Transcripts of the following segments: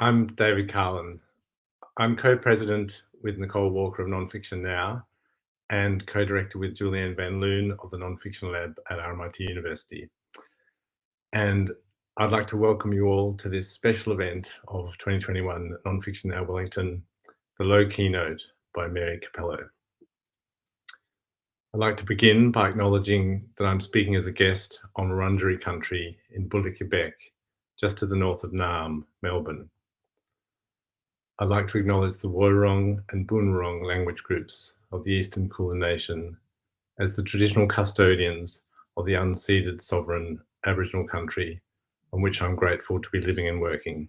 I'm David Carlin. I'm co-president with Nicole Walker of Nonfiction Now and co-director with Julianne Van Loon of the Nonfiction Lab at RMIT University. And I'd like to welcome you all to this special event of 2021 Nonfiction Now Wellington, the Low-Keynote by Mary Cappello. I'd like to begin by acknowledging that I'm speaking as a guest on Wurundjeri country in Bula, Quebec, just to the north of Naarm, Melbourne. I'd like to acknowledge the Woiwurrung and Boonwurrung language groups of the Eastern Kulin Nation as the traditional custodians of the unceded sovereign Aboriginal country on which I'm grateful to be living and working.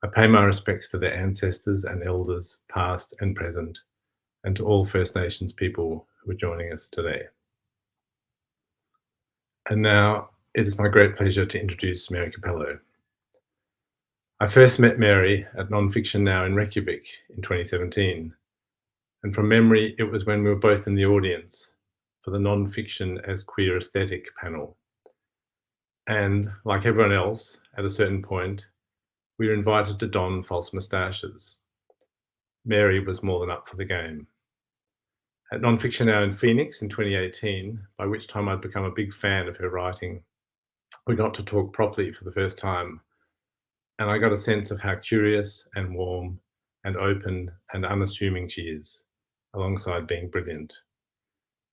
I pay my respects to their ancestors and elders, past and present, and to all First Nations people who are joining us today. And now it is my great pleasure to introduce Mary Cappello. I first met Mary at Nonfiction Now in Reykjavik in 2017. And from memory, it was when we were both in the audience for the Nonfiction as Queer Aesthetic panel. And like everyone else, at a certain point, we were invited to don false moustaches. Mary was more than up for the game. At Nonfiction Now in Phoenix in 2018, by which time I'd become a big fan of her writing, we got to talk properly for the first time. And I got a sense of how curious and warm and open and unassuming she is, alongside being brilliant.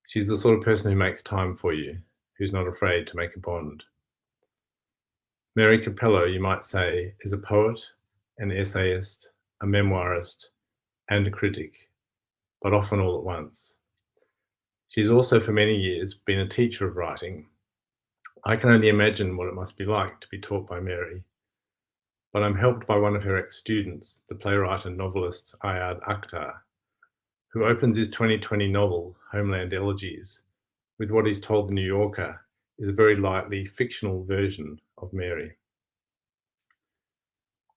She's the sort of person who makes time for you, who's not afraid to make a bond. Mary Cappello, you might say, is a poet, an essayist, a memoirist, and a critic, but often all at once. She's also for many years been a teacher of writing. I can only imagine what it must be like to be taught by Mary. But I'm helped by one of her ex-students, the playwright and novelist Ayad Akhtar, who opens his 2020 novel, Homeland Elegies, with what he's told The New Yorker is a very lightly fictional version of Mary.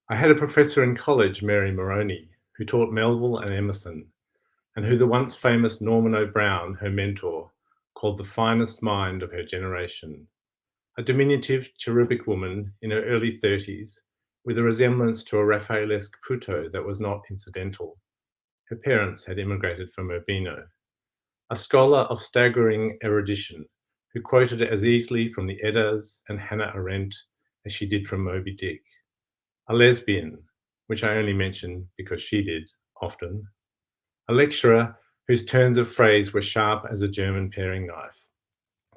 I had a professor in college, Mary Moroney, who taught Melville and Emerson, and who the once famous Norman O'Brien, her mentor, called the finest mind of her generation, a diminutive, cherubic woman in her early 30s, with a resemblance to a Raphaelesque Puto that was not incidental. Her parents had immigrated from Urbino. A scholar of staggering erudition, who quoted as easily from the Eddas and Hannah Arendt as she did from Moby Dick. A lesbian, which I only mention because she did, often. A lecturer whose turns of phrase were sharp as a German paring knife,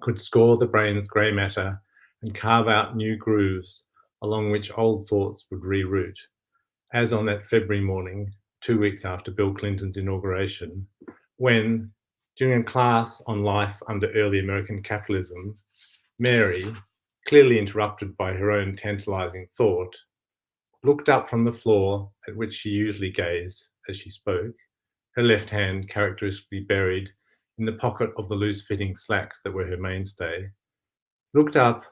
could score the brain's grey matter and carve out new grooves along which old thoughts would reroute, as on that February morning, 2 weeks after Bill Clinton's inauguration, when, during a class on life under early American capitalism, Mary, clearly interrupted by her own tantalizing thought, looked up from the floor at which she usually gazed as she spoke, her left hand characteristically buried in the pocket of the loose-fitting slacks that were her mainstay, looked up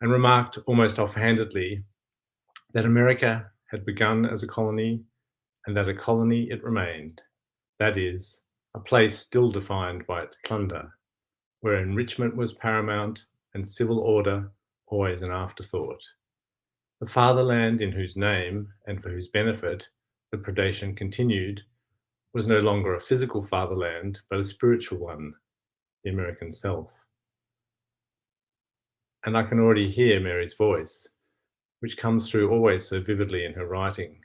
and remarked almost offhandedly that America had begun as a colony and that a colony it remained, that is, a place still defined by its plunder, where enrichment was paramount and civil order always an afterthought. The fatherland in whose name and for whose benefit the predation continued was no longer a physical fatherland, but a spiritual one, the American self. And I can already hear Mary's voice, which comes through always so vividly in her writing.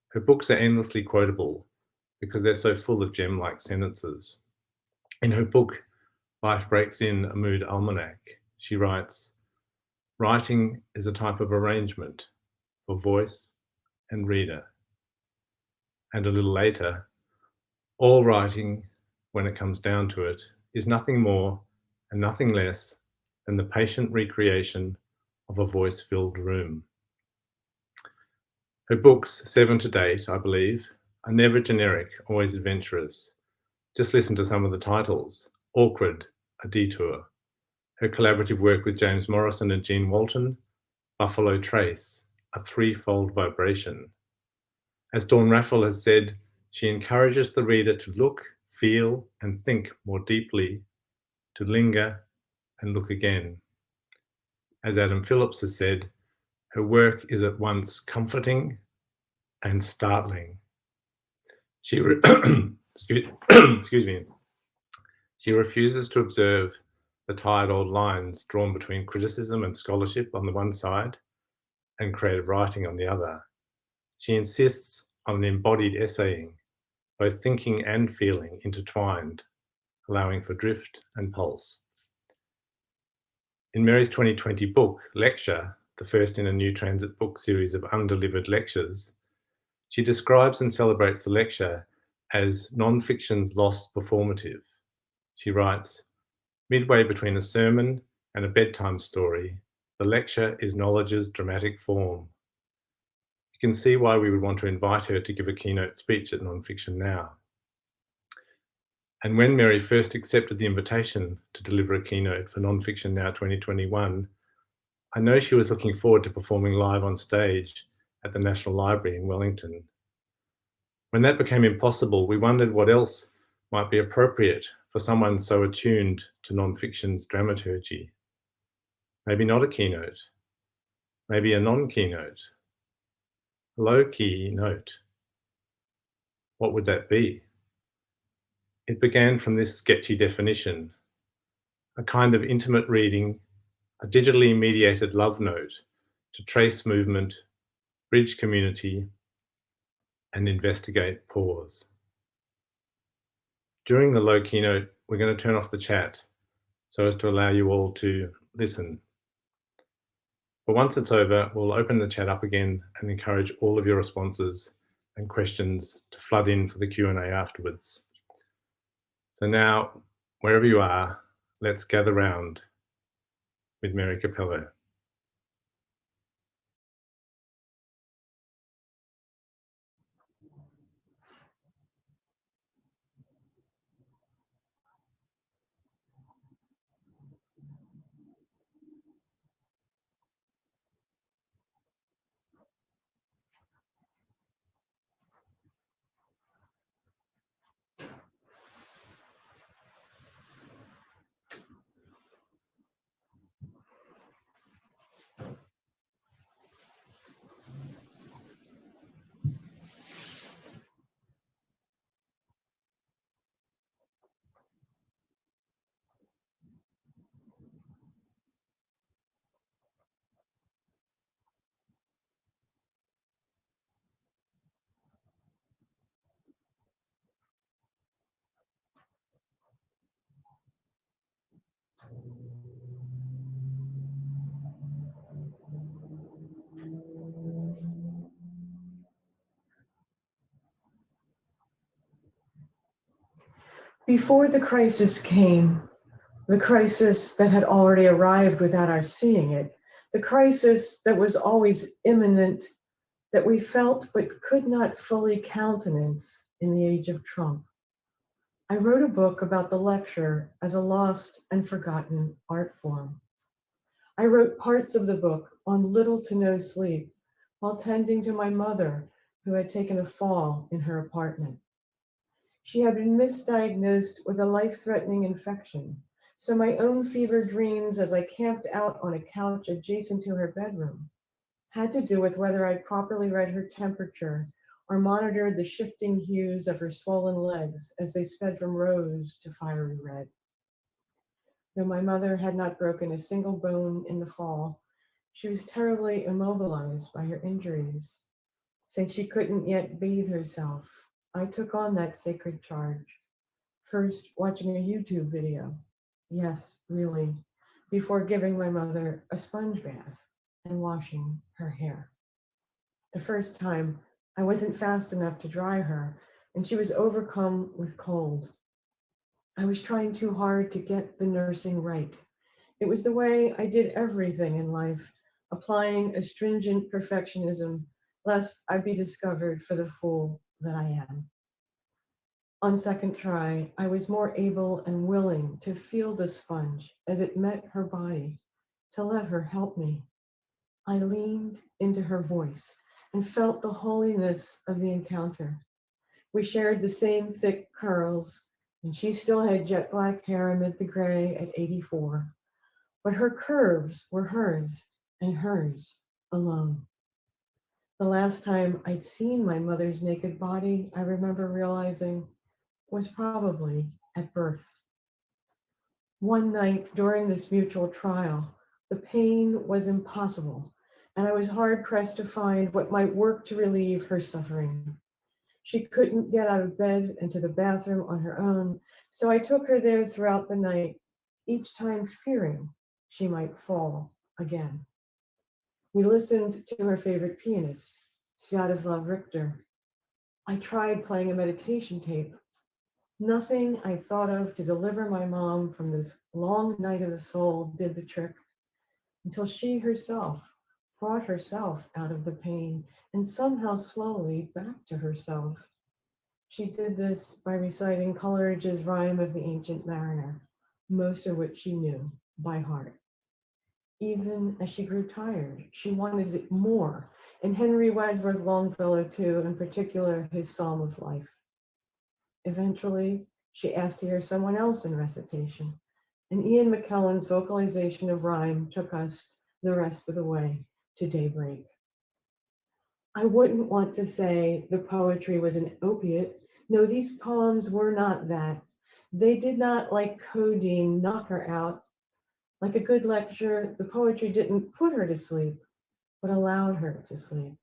Her books are endlessly quotable because they're so full of gem-like sentences. In her book, Life Breaks In, a Mood Almanack, she writes, "Writing is a type of arrangement for voice and reader." And a little later, all writing, when it comes down to it, is nothing more and nothing less than the patient recreation of a voice-filled room. Her books, 7 to date, I believe, are never generic, always adventurous. Just listen to some of the titles. Awkward, a detour. Her collaborative work with James Morrison and Gene Walton, Buffalo Trace, a threefold vibration. As Dawn Raffel has said, she encourages the reader to look, feel, and think more deeply, to linger and look again. As Adam Phillips has said, Her work is at once comforting and startling. She excuse me. She refuses to observe the tired old lines drawn between criticism and scholarship on the one side and creative writing on the other. She insists on an embodied essaying, both thinking and feeling intertwined, allowing for drift and pulse. In Mary's 2020 book, Lecture, the first in a new transit book series of undelivered lectures, she describes and celebrates the lecture as nonfiction's lost performative. She writes, midway between a sermon and a bedtime story, the lecture is knowledge's dramatic form. You can see why we would want to invite her to give a keynote speech at Nonfiction Now. And when Mary first accepted the invitation to deliver a keynote for Nonfiction Now 2021, I know she was looking forward to performing live on stage at the National Library in Wellington. When that became impossible, we wondered what else might be appropriate for someone so attuned to nonfiction's dramaturgy. Maybe not a keynote, maybe a non-keynote, a low-key note. What would that be? It began from this sketchy definition, a kind of intimate reading, a digitally mediated love note to trace movement, bridge community, and investigate pause. During the low keynote, we're going to turn off the chat so as to allow you all to listen. But once it's over, we'll open the chat up again and encourage all of your responses and questions to flood in for the Q&A afterwards. So now, wherever you are, let's gather round with Mary Cappello. Before the crisis came, the crisis that had already arrived without our seeing it, the crisis that was always imminent, that we felt but could not fully countenance in the age of Trump. I wrote a book about the lecture as a lost and forgotten art form. I wrote parts of the book on little to no sleep while tending to my mother, who had taken a fall in her apartment. She had been misdiagnosed with a life-threatening infection, so my own fever dreams as I camped out on a couch adjacent to her bedroom had to do with whether I properly read her temperature or monitored the shifting hues of her swollen legs as they sped from rose to fiery red. Though my mother had not broken a single bone in the fall, she was terribly immobilized by her injuries. Since she couldn't yet bathe herself, I took on that sacred charge. First, watching a YouTube video. Yes, really, before giving my mother a sponge bath and washing her hair. The first time, I wasn't fast enough to dry her, and she was overcome with cold. I was trying too hard to get the nursing right. It was the way I did everything in life, applying a stringent perfectionism, lest I be discovered for the fool that I am. On second try, I was more able and willing to feel the sponge as it met her body, to let her help me. I leaned into her voice and felt the holiness of the encounter. We shared the same thick curls, and she still had jet black hair amid the gray at 84. But her curves were hers and hers. alone. The last time I'd seen my mother's naked body, I remember realizing, was probably at birth. One night during this mutual trial, the pain was impossible, and I was hard pressed to find what might work to relieve her suffering. She couldn't get out of bed and to the bathroom on her own, so I took her there throughout the night, each time fearing she might fall again. We listened to her favorite pianist, Sviatoslav Richter. I tried playing a meditation tape. Nothing I thought of to deliver my mom from this long night of the soul did the trick, until she herself brought herself out of the pain and somehow slowly back to herself. She did this by reciting Coleridge's Rhyme of the Ancient Mariner, most of which she knew by heart. Even as she grew tired, she wanted it more, and Henry Wadsworth Longfellow too, in particular his Psalm of Life. Eventually, she asked to hear someone else in recitation, and Ian McKellen's vocalization of rhyme took us the rest of the way to daybreak. I wouldn't want to say the poetry was an opiate. No, these poems were not that. They did not, like codeine, knock her out. Like a good lecture, the poetry didn't put her to sleep, but allowed her to sleep.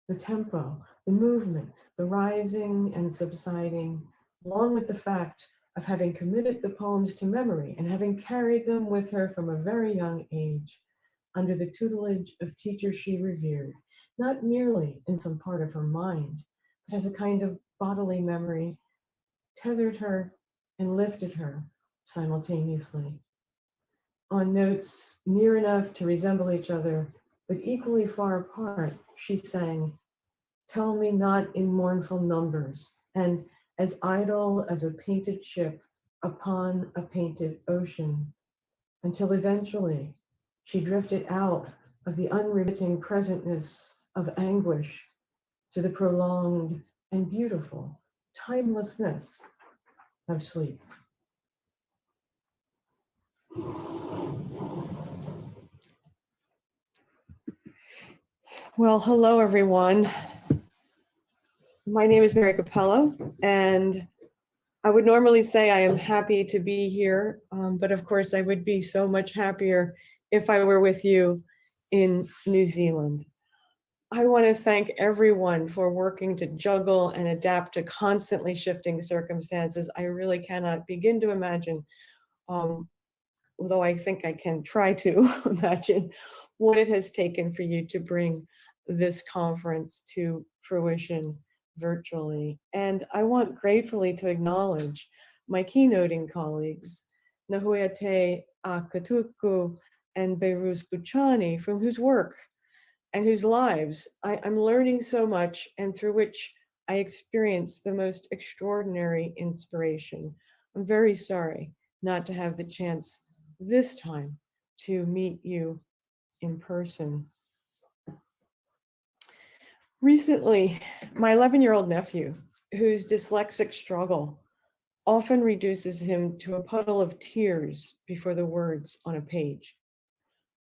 The tempo, the movement, the rising and subsiding, along with the fact of having committed the poems to memory and having carried them with her from a very young age, under the tutelage of teachers she revered, not merely in some part of her mind, but as a kind of bodily memory, tethered her and lifted her simultaneously. On notes near enough to resemble each other, but equally far apart, she sang, "Tell me not in mournful numbers," and "As idle as a painted ship upon a painted ocean," until eventually she drifted out of the unremitting presentness of anguish to the prolonged and beautiful timelessness of sleep. Well, hello, everyone. My name is Mary Cappello, and I would normally say I am happy to be here, but of course I would be so much happier if I were with you in New Zealand. I want to thank everyone for working to juggle and adapt to constantly shifting circumstances. I really cannot begin to imagine, although I think I can try to imagine what it has taken for you to bring this conference to fruition virtually. And I want gratefully to acknowledge my keynoting colleagues, Nahuete Akatuku and Beiruz Buchani, from whose work and whose lives I'm learning so much and through which I experience the most extraordinary inspiration. I'm very sorry not to have the chance this time to meet you in person. Recently, my 11-year-old nephew, whose dyslexic struggle often reduces him to a puddle of tears before the words on a page,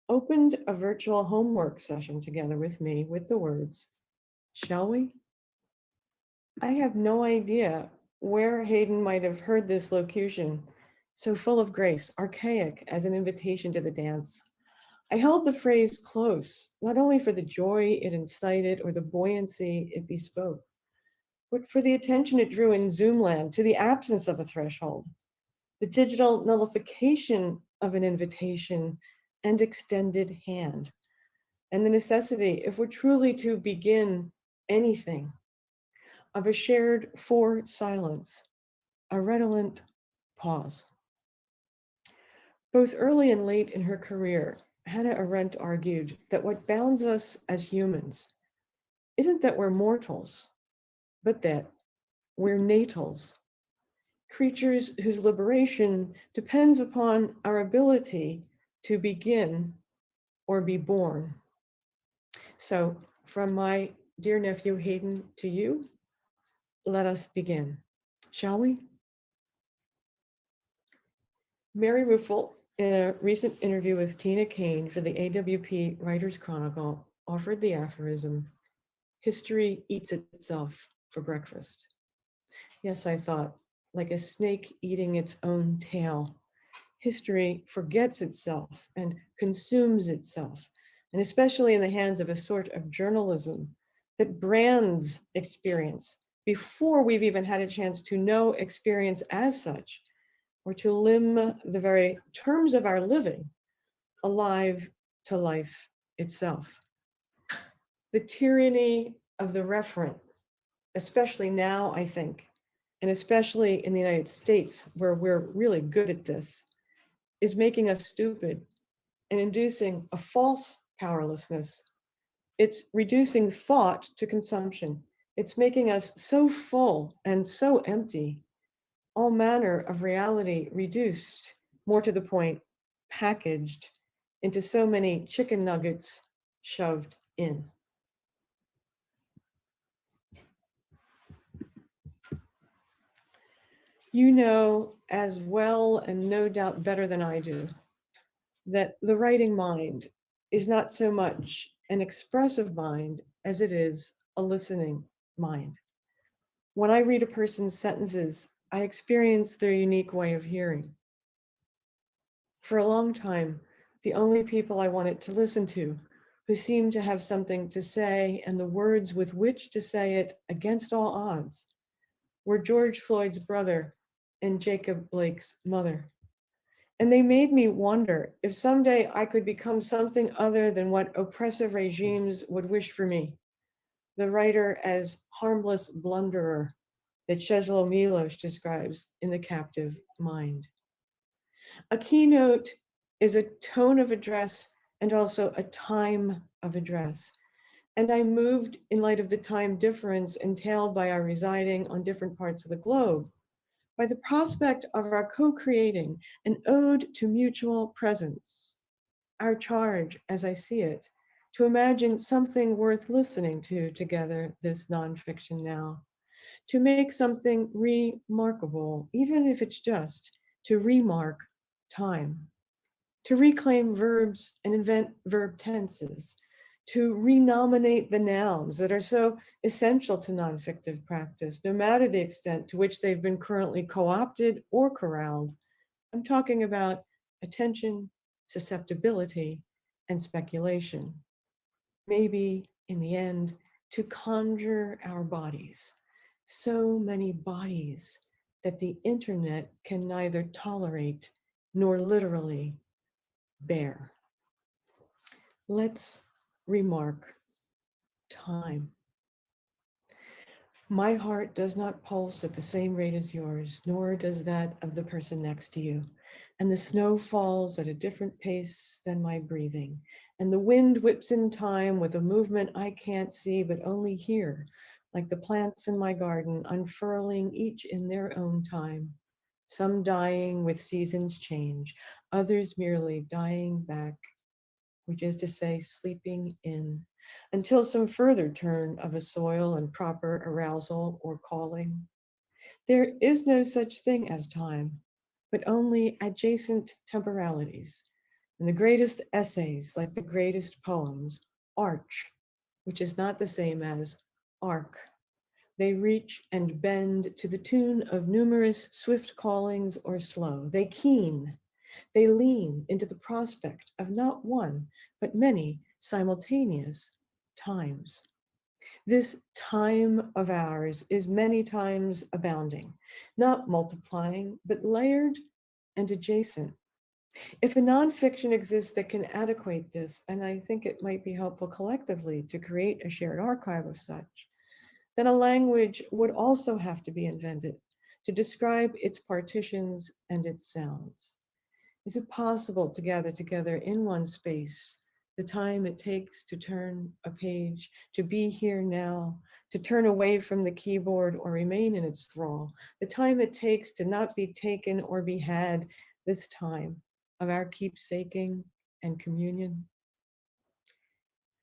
opened a virtual homework session together with me with the words, "Shall we?" I have no idea where Hayden might have heard this locution, so full of grace, archaic as an invitation to the dance. I held the phrase close, not only for the joy it incited or the buoyancy it bespoke, but for the attention it drew in Zoomland to the absence of a threshold, the digital nullification of an invitation and extended hand, and the necessity, if we're truly to begin anything, of a shared for silence, a redolent pause. Both early and late in her career, Hannah Arendt argued that what bounds us as humans isn't that we're mortals, but that we're natals, creatures whose liberation depends upon our ability to begin or be born. So from my dear nephew Hayden to you, let us begin, shall we? Mary Ruffel, in a recent interview with Tina Kane for the AWP Writers Chronicle, offered the aphorism, "History eats itself for breakfast." Yes, I thought, like a snake eating its own tail. History forgets itself and consumes itself, and especially in the hands of a sort of journalism that brands experience before we've even had a chance to know experience as such, or to limn the very terms of our living alive to life itself. The tyranny of the referent, especially now, I think, and especially in the United States, where we're really good at this, is making us stupid and inducing a false powerlessness. It's reducing thought to consumption. It's making us so full and so empty, all manner of reality reduced, more to the point, packaged into so many chicken nuggets shoved in. You know as well, and no doubt better than I do, that the writing mind is not so much an expressive mind as it is a listening mind. When I read a person's sentences, I experience their unique way of hearing. For a long time, the only people I wanted to listen to who seemed to have something to say and the words with which to say it against all odds were George Floyd's brother and Jacob Blake's mother. And they made me wonder if someday I could become something other than what oppressive regimes would wish for me. The writer as harmless blunderer that Czesław Miłosz describes in The Captive Mind. A keynote is a tone of address and also a time of address. And I moved in light of the time difference entailed by our residing on different parts of the globe, by the prospect of our co-creating an ode to mutual presence, our charge, as I see it, to imagine something worth listening to together this nonfiction now, to make something remarkable, even if it's just to remark time, to reclaim verbs and invent verb tenses, to renominate the nouns that are so essential to nonfictive practice, no matter the extent to which they've been currently co-opted or corralled. I'm talking about attention, susceptibility, and speculation. Maybe in the end, to conjure our bodies, so many bodies that the internet can neither tolerate nor literally bear. Let's remark time. My heart does not pulse at the same rate as yours, nor does that of the person next to you. And the snow falls at a different pace than my breathing. And the wind whips in time with a movement I can't see, but only hear, like the plants in my garden, unfurling each in their own time. Some dying with seasons change, others merely dying back, which is to say, sleeping in, until some further turn of a soil and proper arousal or calling. There is no such thing as time, but only adjacent temporalities. And the greatest essays, like the greatest poems, arch, which is not the same as arc. They reach and bend to the tune of numerous swift callings or slow. They keen, they lean into the prospect of not one, but many simultaneous times. This time of ours is many times abounding, not multiplying, but layered and adjacent. If a nonfiction exists that can adequate this, and I think it might be helpful collectively to create a shared archive of such, then a language would also have to be invented to describe its partitions and its sounds. Is it possible to gather together in one space the time it takes to turn a page, to be here now, to turn away from the keyboard or remain in its thrall, the time it takes to not be taken or be had, this time of our keepsaking and communion?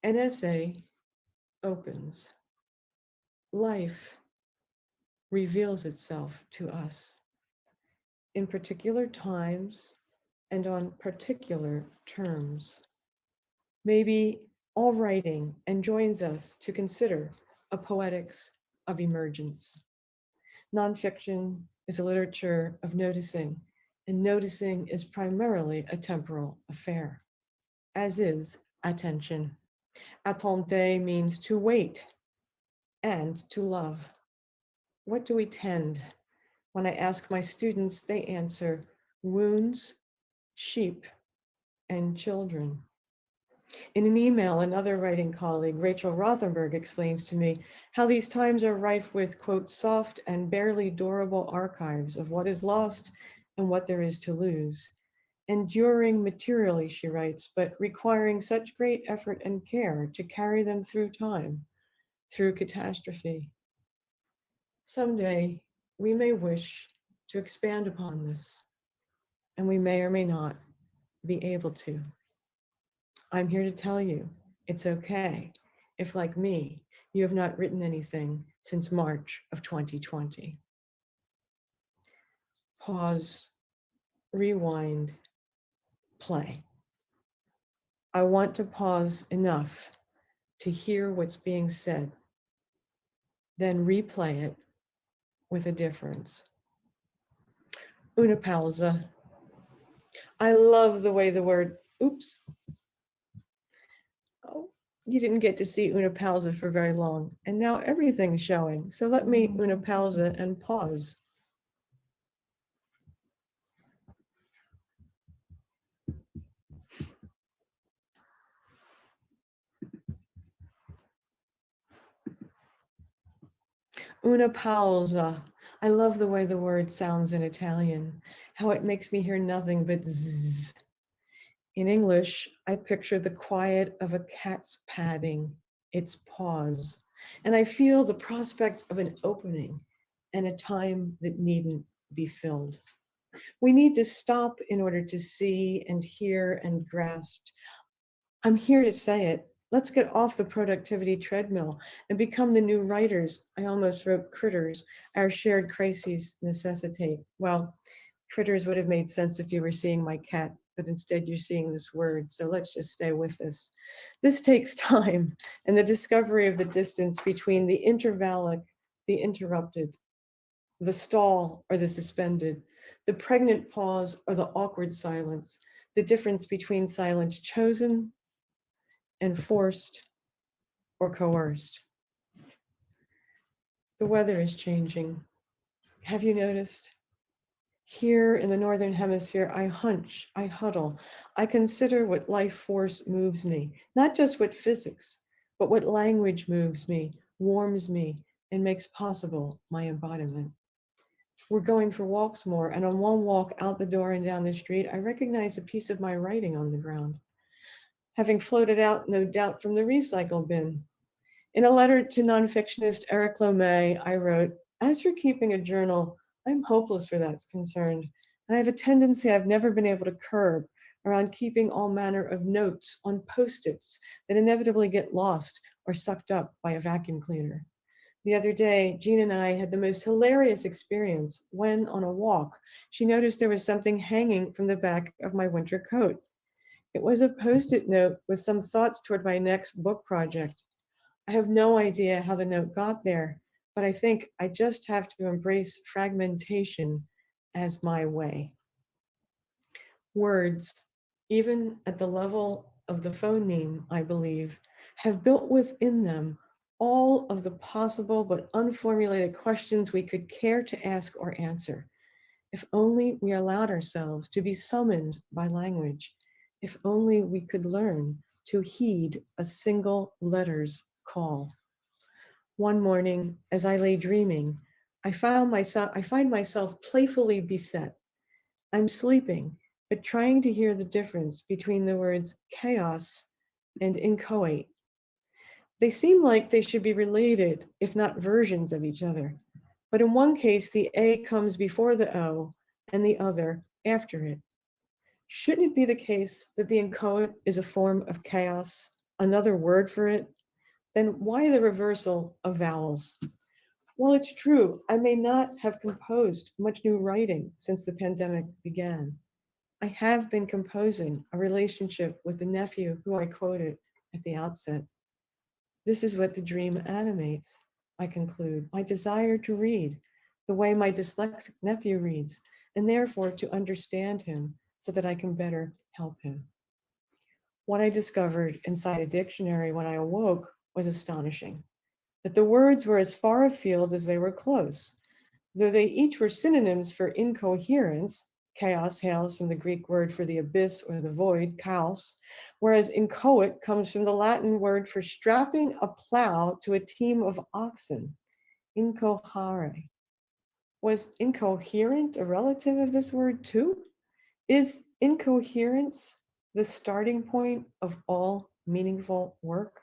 An essay opens. Life reveals itself to us in particular times and on particular terms. Maybe all writing, and joins us to consider a poetics of emergence. Nonfiction is a literature of noticing, and noticing is primarily a temporal affair, as is attention. Attendre means to wait and to love. What do we tend? When I ask my students, they answer wounds, sheep, and children. In an email, another writing colleague, Rachel Rothenberg, explains to me how these times are rife with, quote, soft and barely durable archives of what is lost and what there is to lose. Enduring materially, she writes, but requiring such great effort and care to carry them through time, through catastrophe. Someday, we may wish to expand upon this, and we may or may not be able to. I'm here to tell you it's okay if, like me, you have not written anything since March of 2020. Pause, rewind, play. I want to pause enough to hear what's being said, then replay it with a difference. Una pausa. I love the way the word, oops. Oh, you didn't get to see una pausa for very long, and now everything's showing. So let me una pausa and pause. Una pausa. I love the way the word sounds in Italian, how it makes me hear nothing but zzz. In English, I picture the quiet of a cat's padding, its paws, and I feel the prospect of an opening and a time that needn't be filled. We need to stop in order to see and hear and grasp. I'm here to say it. Let's get off the productivity treadmill and become the new writers. I almost wrote critters. Our shared crises necessitate. Well, critters would have made sense if you were seeing my cat, but instead you're seeing this word. So let's just stay with this. This takes time and the discovery of the distance between the intervallic, the interrupted, the stall or the suspended, the pregnant pause or the awkward silence, the difference between silence chosen and forced or coerced. The weather is changing. Have you noticed? Here in the Northern Hemisphere, I hunch, I huddle, I consider what life force moves me, not just what physics, but what language moves me, warms me, and makes possible my embodiment. We're going for walks more, and on one walk out the door and down the street, I recognize a piece of my writing on the ground, having floated out, no doubt, from the recycle bin. In a letter to nonfictionist Eric Lomé, I wrote, as for keeping a journal, I'm hopeless where that's concerned. And I have a tendency I've never been able to curb around keeping all manner of notes on Post-its that inevitably get lost or sucked up by a vacuum cleaner. The other day, Jean and I had the most hilarious experience when, on a walk, she noticed there was something hanging from the back of my winter coat. It was a Post-it note with some thoughts toward my next book project. I have no idea how the note got there, but I think I just have to embrace fragmentation as my way. Words, even at the level of the phoneme, I believe, have built within them all of the possible but unformulated questions we could care to ask or answer. If only we allowed ourselves to be summoned by language, if only we could learn to heed a single letter's call. One morning, as I lay dreaming, I find myself playfully beset. I'm sleeping, but trying to hear the difference between the words chaos and inchoate. They seem like they should be related, if not versions of each other. But in one case, the A comes before the O and the other after it. Shouldn't it be the case that the inchoate is a form of chaos, another word for it? Then why the reversal of vowels? While it's true, I may not have composed much new writing since the pandemic began. I have been composing a relationship with the nephew who I quoted, at the outset. This is what the dream animates, I conclude, my desire to read the way my dyslexic nephew reads, and therefore to understand him so that I can better help him. What I discovered inside a dictionary when I awoke was astonishing, that the words were as far afield as they were close. Though they each were synonyms for incoherence, chaos hails from the Greek word for the abyss or the void, chaos, whereas inchoate comes from the Latin word for strapping a plow to a team of oxen, incohare. Was incoherent a relative of this word too? Is incoherence the starting point of all meaningful work?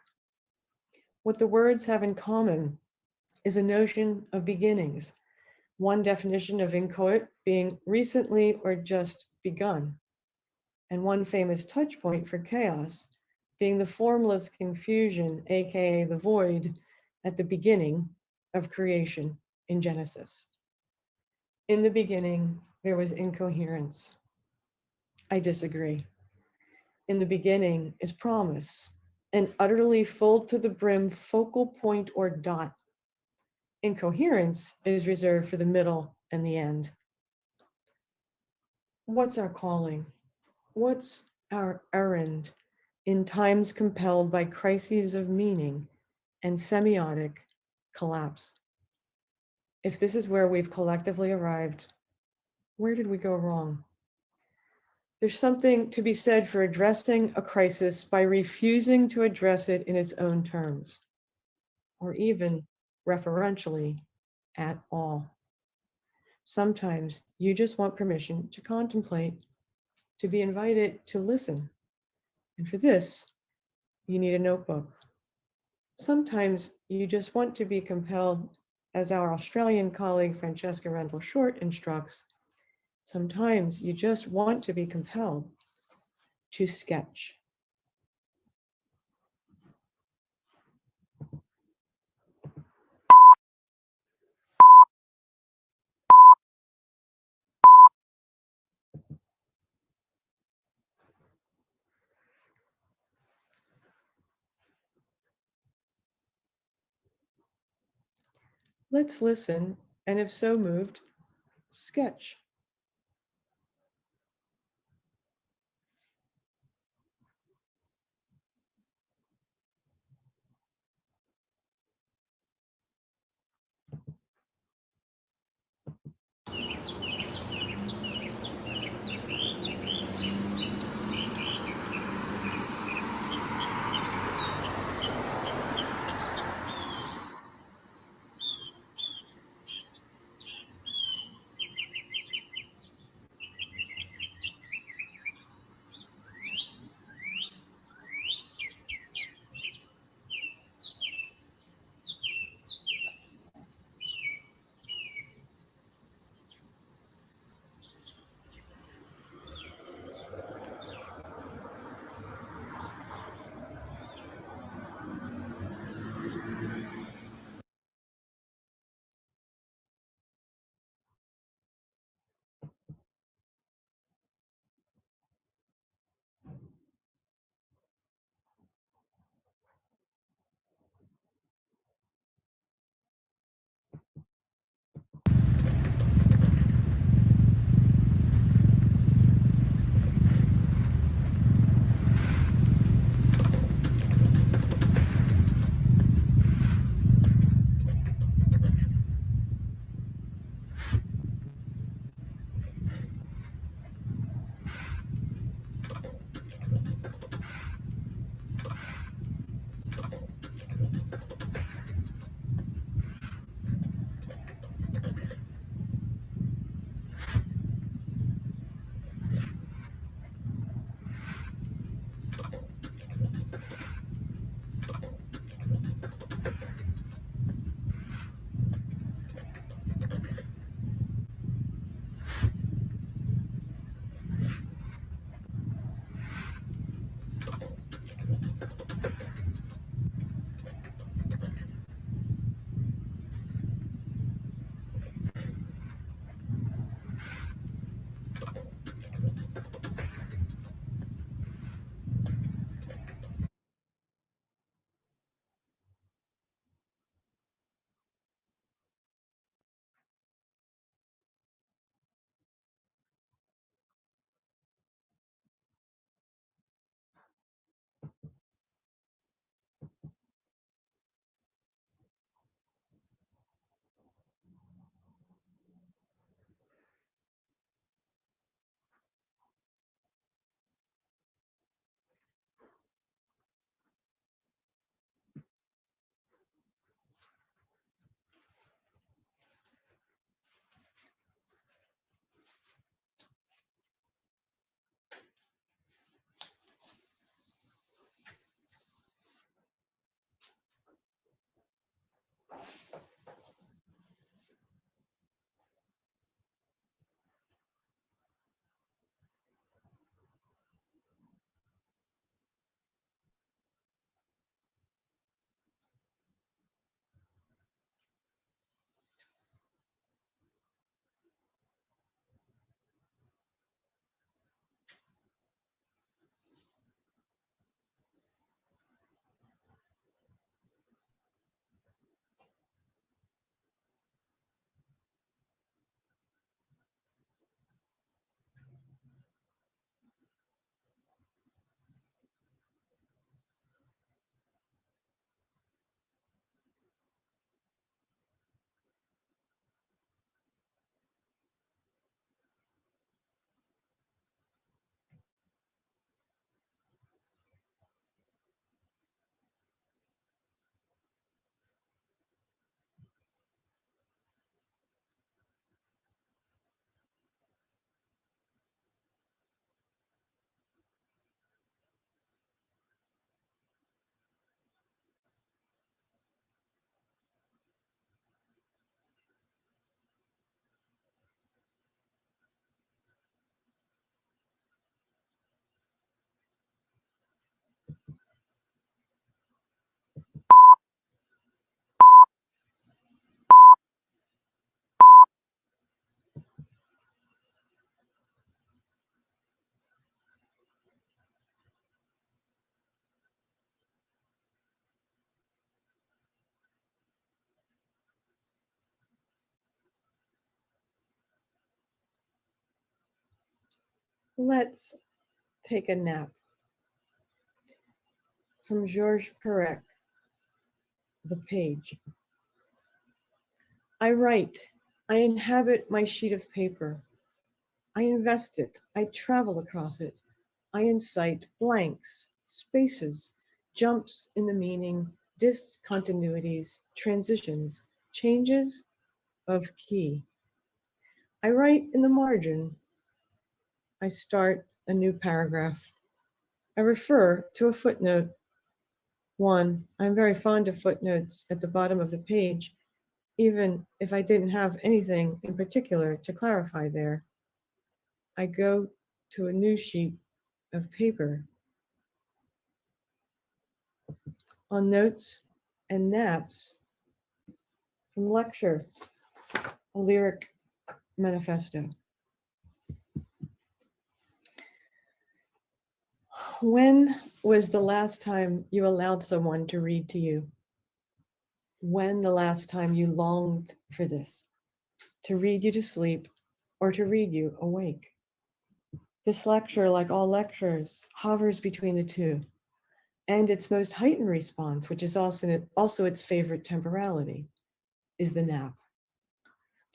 What the words have in common is a notion of beginnings. One definition of inchoate being recently or just begun, and one famous touch point for chaos being the formless confusion, aka the void, at the beginning of creation in Genesis. In the beginning, there was incoherence. I disagree. In the beginning is promise, an utterly full to the brim focal point or dot. Incoherence is reserved for the middle and the end. What's our calling? What's our errand in times compelled by crises of meaning and semiotic collapse? If this is where we've collectively arrived, where did we go wrong? There's something to be said for addressing a crisis by refusing to address it in its own terms, or even referentially at all. Sometimes you just want permission to contemplate, to be invited to listen. And for this, you need a notebook. Sometimes you just want to be compelled, as our Australian colleague Francesca Randall Short instructs, sometimes you just want to be compelled to sketch. Let's listen, and if so moved, sketch. Let's take a nap. From Georges Perec, The Page. I write, I inhabit my sheet of paper. I invest it, I travel across it. I incite blanks, spaces, jumps in the meaning, discontinuities, transitions, changes of key. I write in the margin. I start a new paragraph. I refer to a footnote. One, I'm very fond of footnotes at the bottom of the page, even if I didn't have anything in particular to clarify there. I go to a new sheet of paper. On notes and naps from lecture, a lyric manifesto. When was the last time you allowed someone to read to you? When the last time you longed for this, to read you to sleep or to read you awake? This lecture, like all lectures, hovers between the two, and its most heightened response, which is also its favorite temporality, is the nap.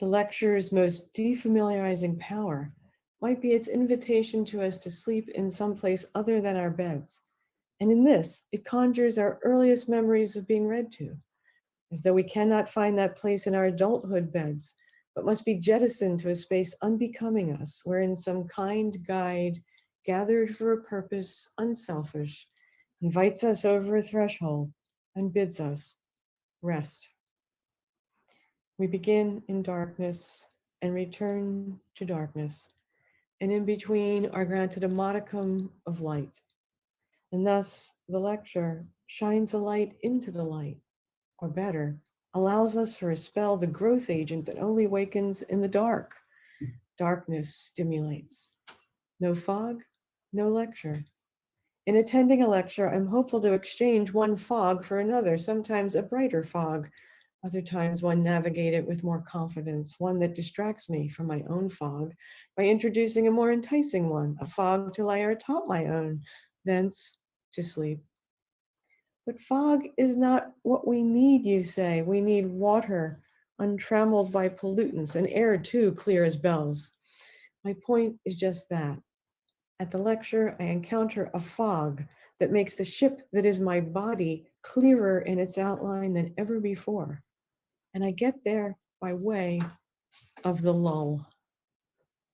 The lecture's most defamiliarizing power might be its invitation to us to sleep in some place other than our beds. And in this, it conjures our earliest memories of being read to, as though we cannot find that place in our adulthood beds, but must be jettisoned to a space unbecoming us, wherein some kind guide, gathered for a purpose unselfish, invites us over a threshold and bids us rest. We begin in darkness and return to darkness, and in between are granted a modicum of light. And thus the lecture shines the light into the light, or better, allows us for a spell the growth agent that only wakens in the dark. Darkness stimulates. No fog, no lecture. In attending a lecture, I'm hopeful to exchange one fog for another, sometimes a brighter fog, other times one navigated with more confidence, one that distracts me from my own fog by introducing a more enticing one, a fog till I are taught my own, thence to sleep. But fog is not what we need, you say. We need water, untrammeled by pollutants, and air too, clear as bells. My point is just that. At the lecture, I encounter a fog that makes the ship that is my body clearer in its outline than ever before. And I get there by way of the lull.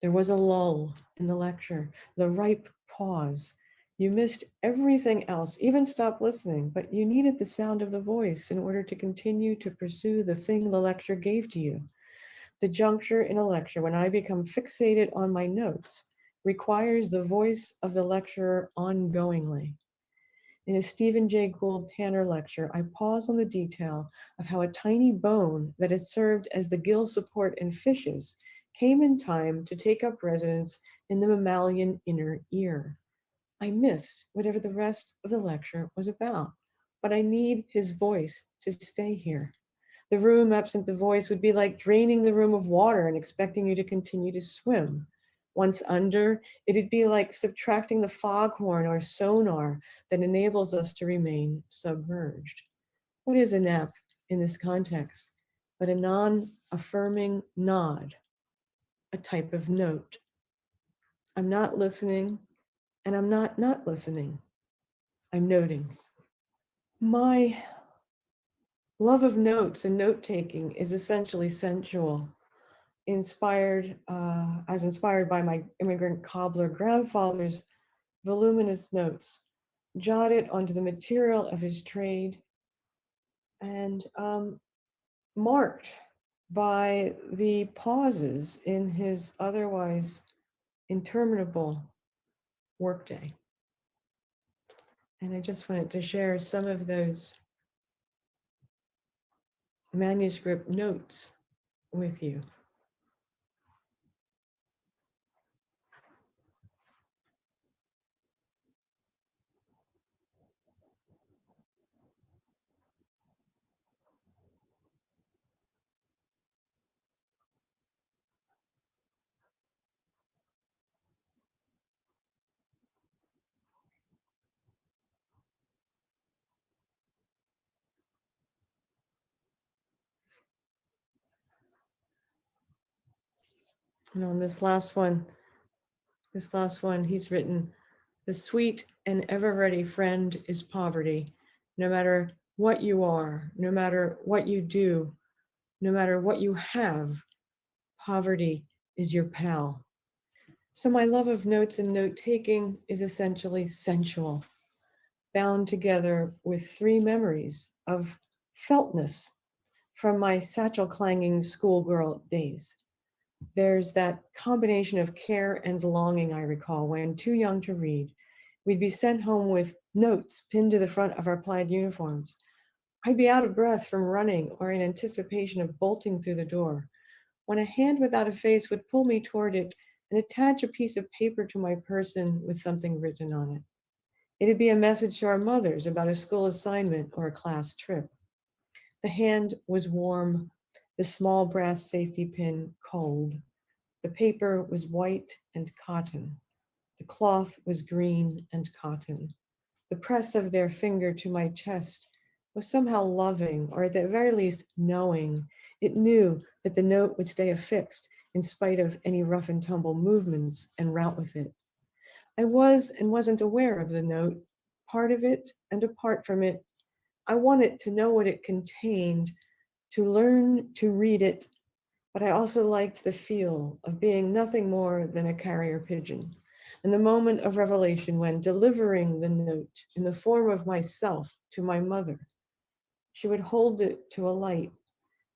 There was a lull in the lecture, the ripe pause. You missed everything else, even stopped listening, but you needed the sound of the voice in order to continue to pursue the thing the lecture gave to you. The juncture in a lecture when I become fixated on my notes requires the voice of the lecturer ongoingly. In a Stephen Jay Gould Tanner lecture, I pause on the detail of how a tiny bone that had served as the gill support in fishes came in time to take up residence in the mammalian inner ear. I missed whatever the rest of the lecture was about, but I need his voice to stay here. The room absent the voice would be like draining the room of water and expecting you to continue to swim. Once under, it'd be like subtracting the foghorn or sonar that enables us to remain submerged. What is a nap in this context but a non-affirming nod, a type of note? I'm not listening, and I'm not listening. I'm noting. My love of notes and note-taking is essentially sensual. Inspired by my immigrant cobbler grandfather's voluminous notes, jotted onto the material of his trade, and marked by the pauses in his otherwise interminable workday. And I just wanted to share some of those manuscript notes with you. And on this last one, he's written, "The sweet and ever ready friend is poverty. No matter what you are, no matter what you do, no matter what you have, poverty is your pal." So my love of notes and note taking is essentially sensual, bound together with three memories of feltness from my satchel clanging schoolgirl days. There's that combination of care and longing I recall when too young to read. We'd be sent home with notes pinned to the front of our plaid uniforms. I'd be out of breath from running or in anticipation of bolting through the door, when a hand without a face would pull me toward it and attach a piece of paper to my person with something written on it. It'd be a message to our mothers about a school assignment or a class trip. The hand was warm, the small brass safety pin cold. The paper was white and cotton. The cloth was green and cotton. The press of their finger to my chest was somehow loving, or at the very least knowing. It knew that the note would stay affixed in spite of any rough and tumble movements en route with it. I was and wasn't aware of the note, part of it and apart from it. I wanted to know what it contained, to learn to read it, but I also liked the feel of being nothing more than a carrier pigeon. And the moment of revelation when delivering the note in the form of myself to my mother, she would hold it to a light,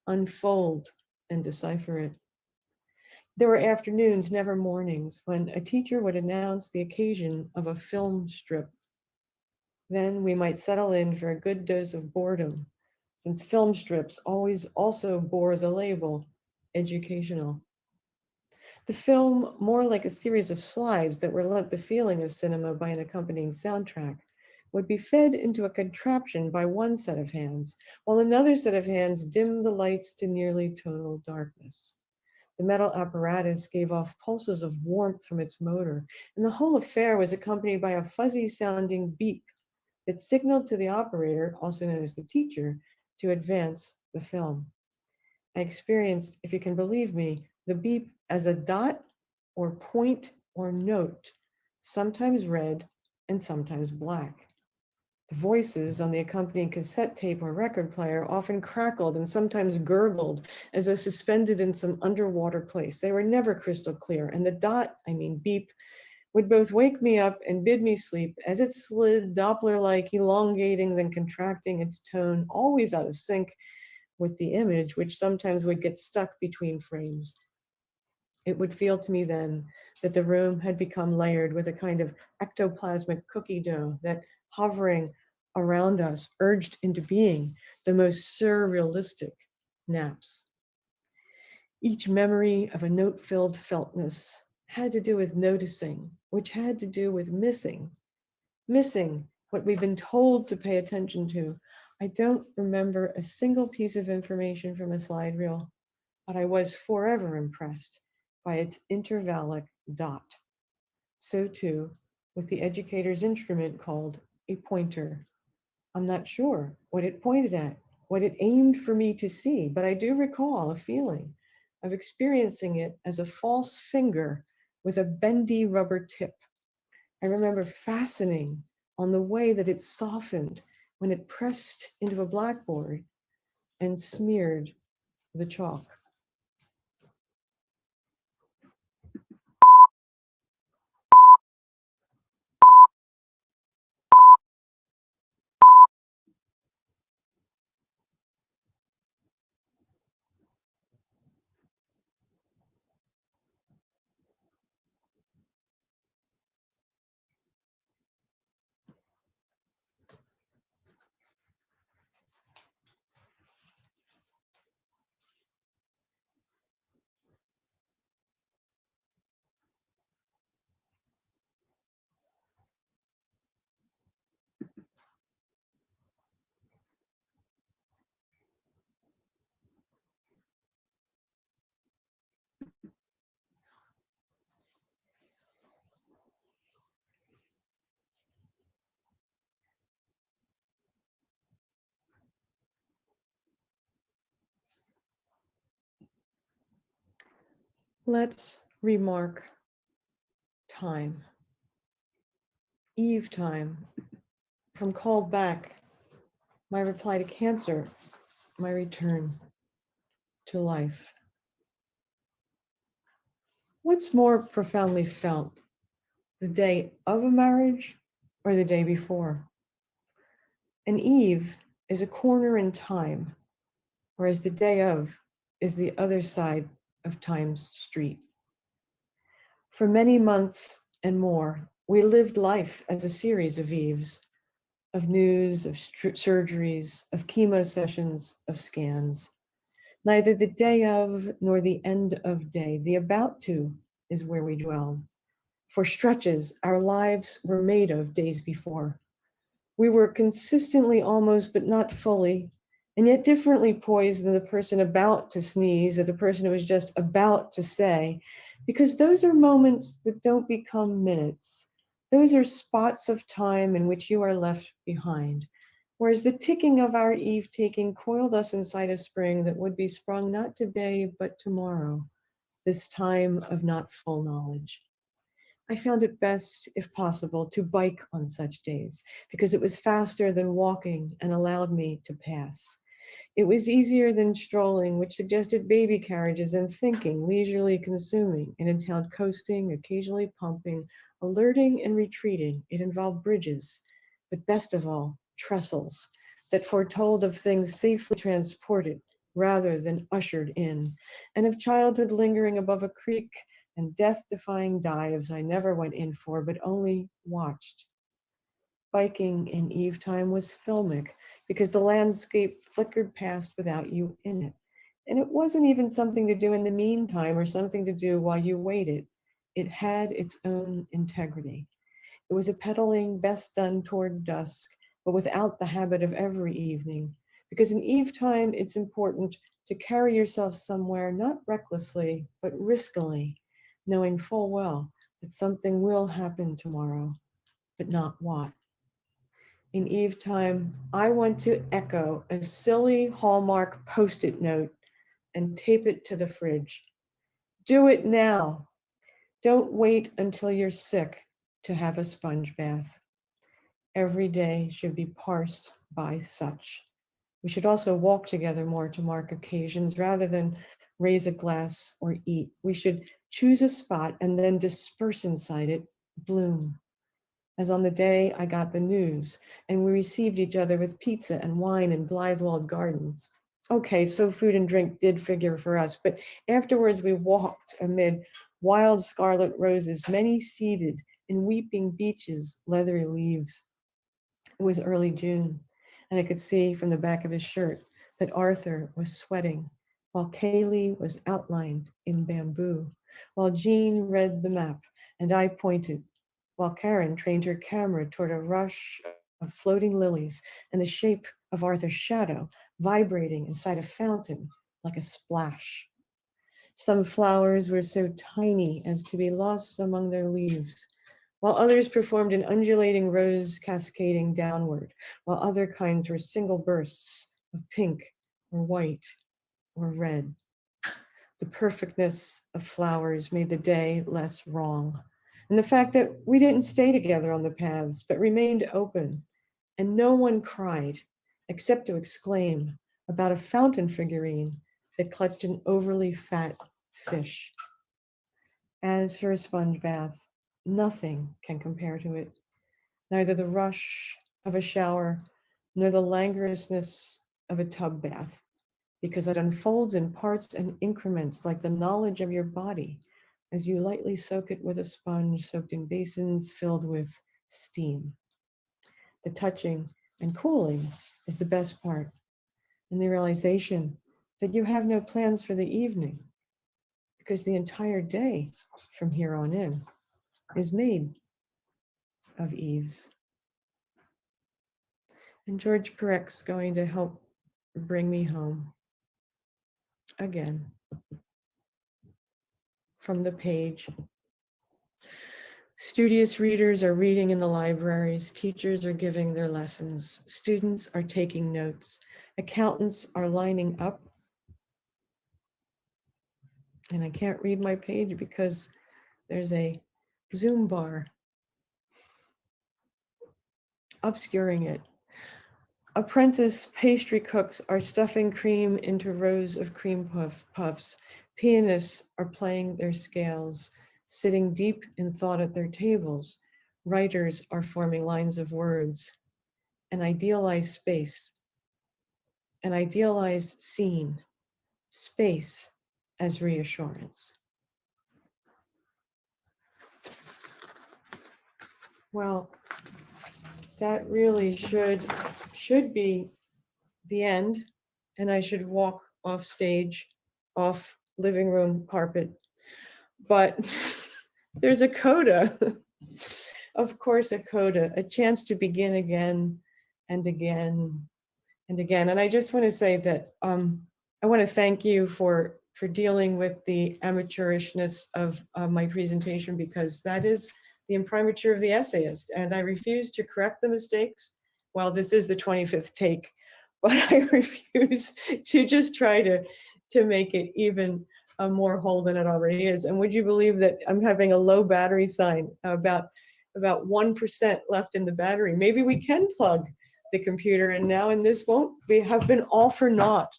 unfold, and decipher it. There were afternoons, never mornings, when a teacher would announce the occasion of a film strip. Then we might settle in for a good dose of boredom, since film strips always also bore the label educational. The film, more like a series of slides that were lent the feeling of cinema by an accompanying soundtrack, would be fed into a contraption by one set of hands, while another set of hands dimmed the lights to nearly total darkness. The metal apparatus gave off pulses of warmth from its motor, and the whole affair was accompanied by a fuzzy sounding beep that signaled to the operator, also known as the teacher, to advance the film. I experienced, if you can believe me, the beep as a dot or point or note, sometimes red and sometimes black. The voices on the accompanying cassette tape or record player often crackled and sometimes gurgled as though suspended in some underwater place. They were never crystal clear, and the dot, I mean beep, would both wake me up and bid me sleep as it slid Doppler-like, elongating, then contracting its tone, always out of sync with the image, which sometimes would get stuck between frames. It would feel to me then that the room had become layered with a kind of ectoplasmic cookie dough that, hovering around us, urged into being the most surrealistic naps. Each memory of a note-filled feltness had to do with noticing, which had to do with missing what we've been told to pay attention to. I don't remember a single piece of information from a slide reel, but I was forever impressed by its intervallic dot. So too with the educator's instrument called a pointer. I'm not sure what it pointed at, what it aimed for me to see, but I do recall a feeling of experiencing it as a false finger with a bendy rubber tip. I remember fastening on the way that it softened when it pressed into a blackboard and smeared the chalk. Let's Remark, time. Eve time. From called back, my reply to cancer, my return to life. What's more profoundly felt, the day of a marriage or the day before? An eve is a corner in time, whereas the day of is the other side of time's street. For many months and more, we lived life as a series of eves, of news, of surgeries, of chemo sessions, of scans. Neither the day of nor the end of day, the about to is where we dwelled. For stretches, our lives were made of days before. We were consistently almost, but not fully, and yet differently poised than the person about to sneeze or the person who was just about to say, because those are moments that don't become minutes. Those are spots of time in which you are left behind. Whereas the ticking of our eve taking coiled us inside a spring that would be sprung not today, but tomorrow, this time of not full knowledge. I found it best, if possible, to bike on such days because it was faster than walking and allowed me to pass. It was easier than strolling, which suggested baby carriages and thinking, leisurely consuming. It entailed coasting, occasionally pumping, alerting and retreating. It involved bridges, but best of all, trestles that foretold of things safely transported rather than ushered in, and of childhood lingering above a creek and death-defying dives I never went in for, but only watched. Biking in eve time was filmic because the landscape flickered past without you in it. And it wasn't even something to do in the meantime or something to do while you waited. It had its own integrity. It was a pedaling best done toward dusk, but without the habit of every evening. Because in eve time, it's important to carry yourself somewhere, not recklessly, but riskily, knowing full well that something will happen tomorrow, but not what. In eve time, I want to echo a silly Hallmark Post-it note and tape it to the fridge. Do it now. Don't wait until you're sick to have a sponge bath. Every day should be parsed by such. We should also walk together more to mark occasions rather than raise a glass or eat. We should choose a spot and then disperse inside it, bloom. As on the day I got the news and we received each other with pizza and wine in Blythewald Gardens. Okay, so food and drink did figure for us, but afterwards we walked amid wild scarlet roses, many seeded in weeping beeches, leathery leaves. It was early June, and I could see from the back of his shirt that Arthur was sweating, while Kaylee was outlined in bamboo, while Jean read the map, and I pointed, while Karen trained her camera toward a rush of floating lilies and the shape of Arthur's shadow vibrating inside a fountain like a splash. Some flowers were so tiny as to be lost among their leaves, while others performed an undulating rose cascading downward, while other kinds were single bursts of pink or white or red. The perfectness of flowers made the day less wrong. And the fact that we didn't stay together on the paths, but remained open, and no one cried, except to exclaim about a fountain figurine that clutched an overly fat fish. As for a sponge bath, nothing can compare to it. Neither the rush of a shower, nor the languorousness of a tub bath, because it unfolds in parts and increments like the knowledge of your body as you lightly soak it with a sponge soaked in basins filled with steam. The touching and cooling is the best part, and the realization that you have no plans for the evening, because the entire day from here on in is made of eves. And George Perek's going to help bring me home again from the page. Studious readers are reading in the libraries, teachers are giving their lessons, students are taking notes, accountants are lining up, And I can't read my page because there's a Zoom bar obscuring it. Apprentice pastry cooks are stuffing cream into rows of cream puffs. Pianists are playing their scales, sitting deep in thought at their tables. Writers are forming lines of words. An idealized space, an idealized scene, space as reassurance. Well, that really should be the end, and I should walk off stage, off living room carpet. But there's a coda, of course, a coda, a chance to begin again and again and again. And I just want to say that I want to thank you for dealing with the amateurishness of my presentation, because that is the imprimatur of the essayist. And I refuse to correct the mistakes. Well, this is the 25th take, but I refuse to just try to make it even more whole than it already is. And would you believe that I'm having a low battery sign, about 1% left in the battery? Maybe we can plug the computer in now, and this won't have been all for naught.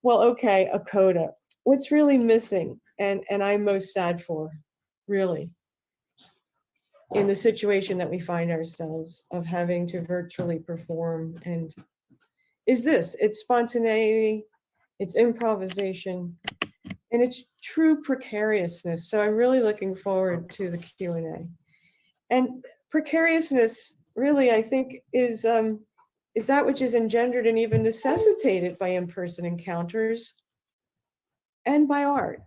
Well, okay, a coda. What's really missing, and I'm most sad for, really, in the situation that we find ourselves of having to virtually perform, and is this, it's spontaneity, it's improvisation, and it's true precariousness. So I'm really looking forward to the Q&A. And precariousness, really, I think, is that which is engendered and even necessitated by in-person encounters and by art.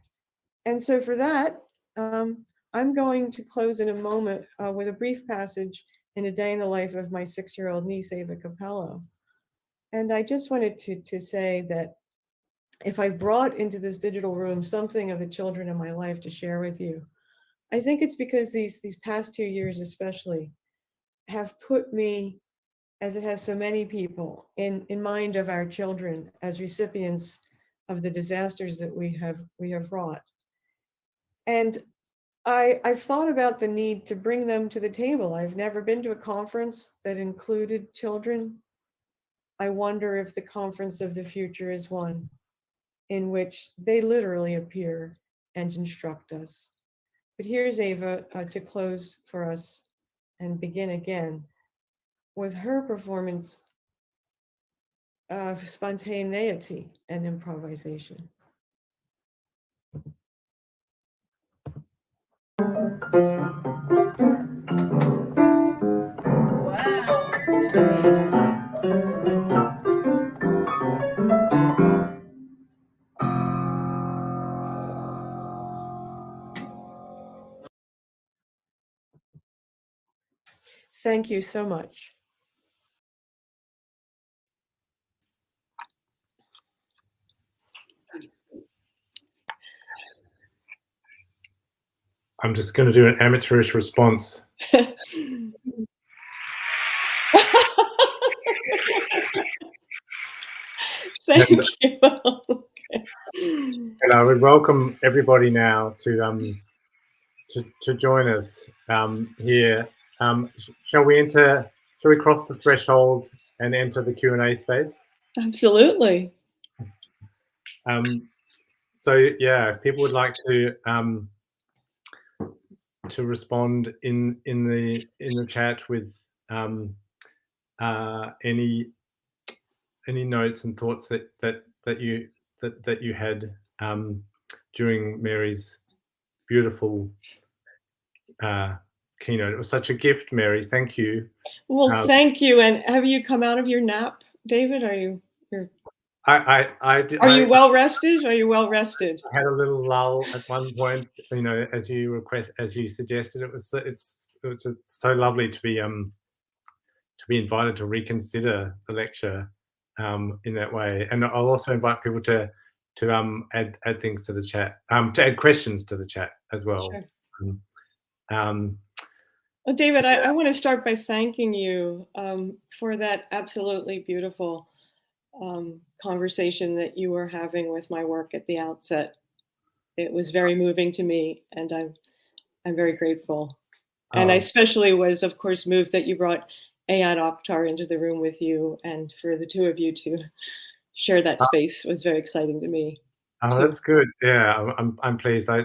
And so for that, I'm going to close in a moment with a brief passage in A Day in the Life of my 6-year-old niece, Mary Cappello. And I just wanted to say that if I've brought into this digital room something of the children in my life to share with you, I think it's because these past 2 years especially have put me, as it has so many people, in mind of our children as recipients of the disasters that we have wrought. And I've thought about the need to bring them to the table. I've never been to a conference that included children. I wonder if the conference of the future is one in which they literally appear and instruct us. But here's Ava to close for us and begin again with her performance of spontaneity and improvisation. Thank you so much. I'm just going to do an amateurish response. Thank you. And I would welcome everybody now to join us here. Shall we cross the threshold and enter the Q&A space? Absolutely. So yeah, if people would like to respond in the chat with any notes and thoughts that you had during Mary's beautiful keynote. It was such a gift, Mary. Thank you. Well, thank you. And have you come out of your nap, David? Are you? Are you well rested? Are you well rested? I had a little lull at one point, as you suggested. It's so lovely to be invited to reconsider the lecture in that way. And I'll also invite people to add things to the chat, to add questions to the chat as well. Sure. Well, David, I want to start by thanking you for that absolutely beautiful conversation that you were having with my work at the outset. it was very moving to me, and I'm very grateful. And I especially was, of course, moved that you brought Ayad Akhtar into the room with you, and for the two of you to share that space was very exciting to me. Oh, Too. that's good. Yeah, I'm pleased. I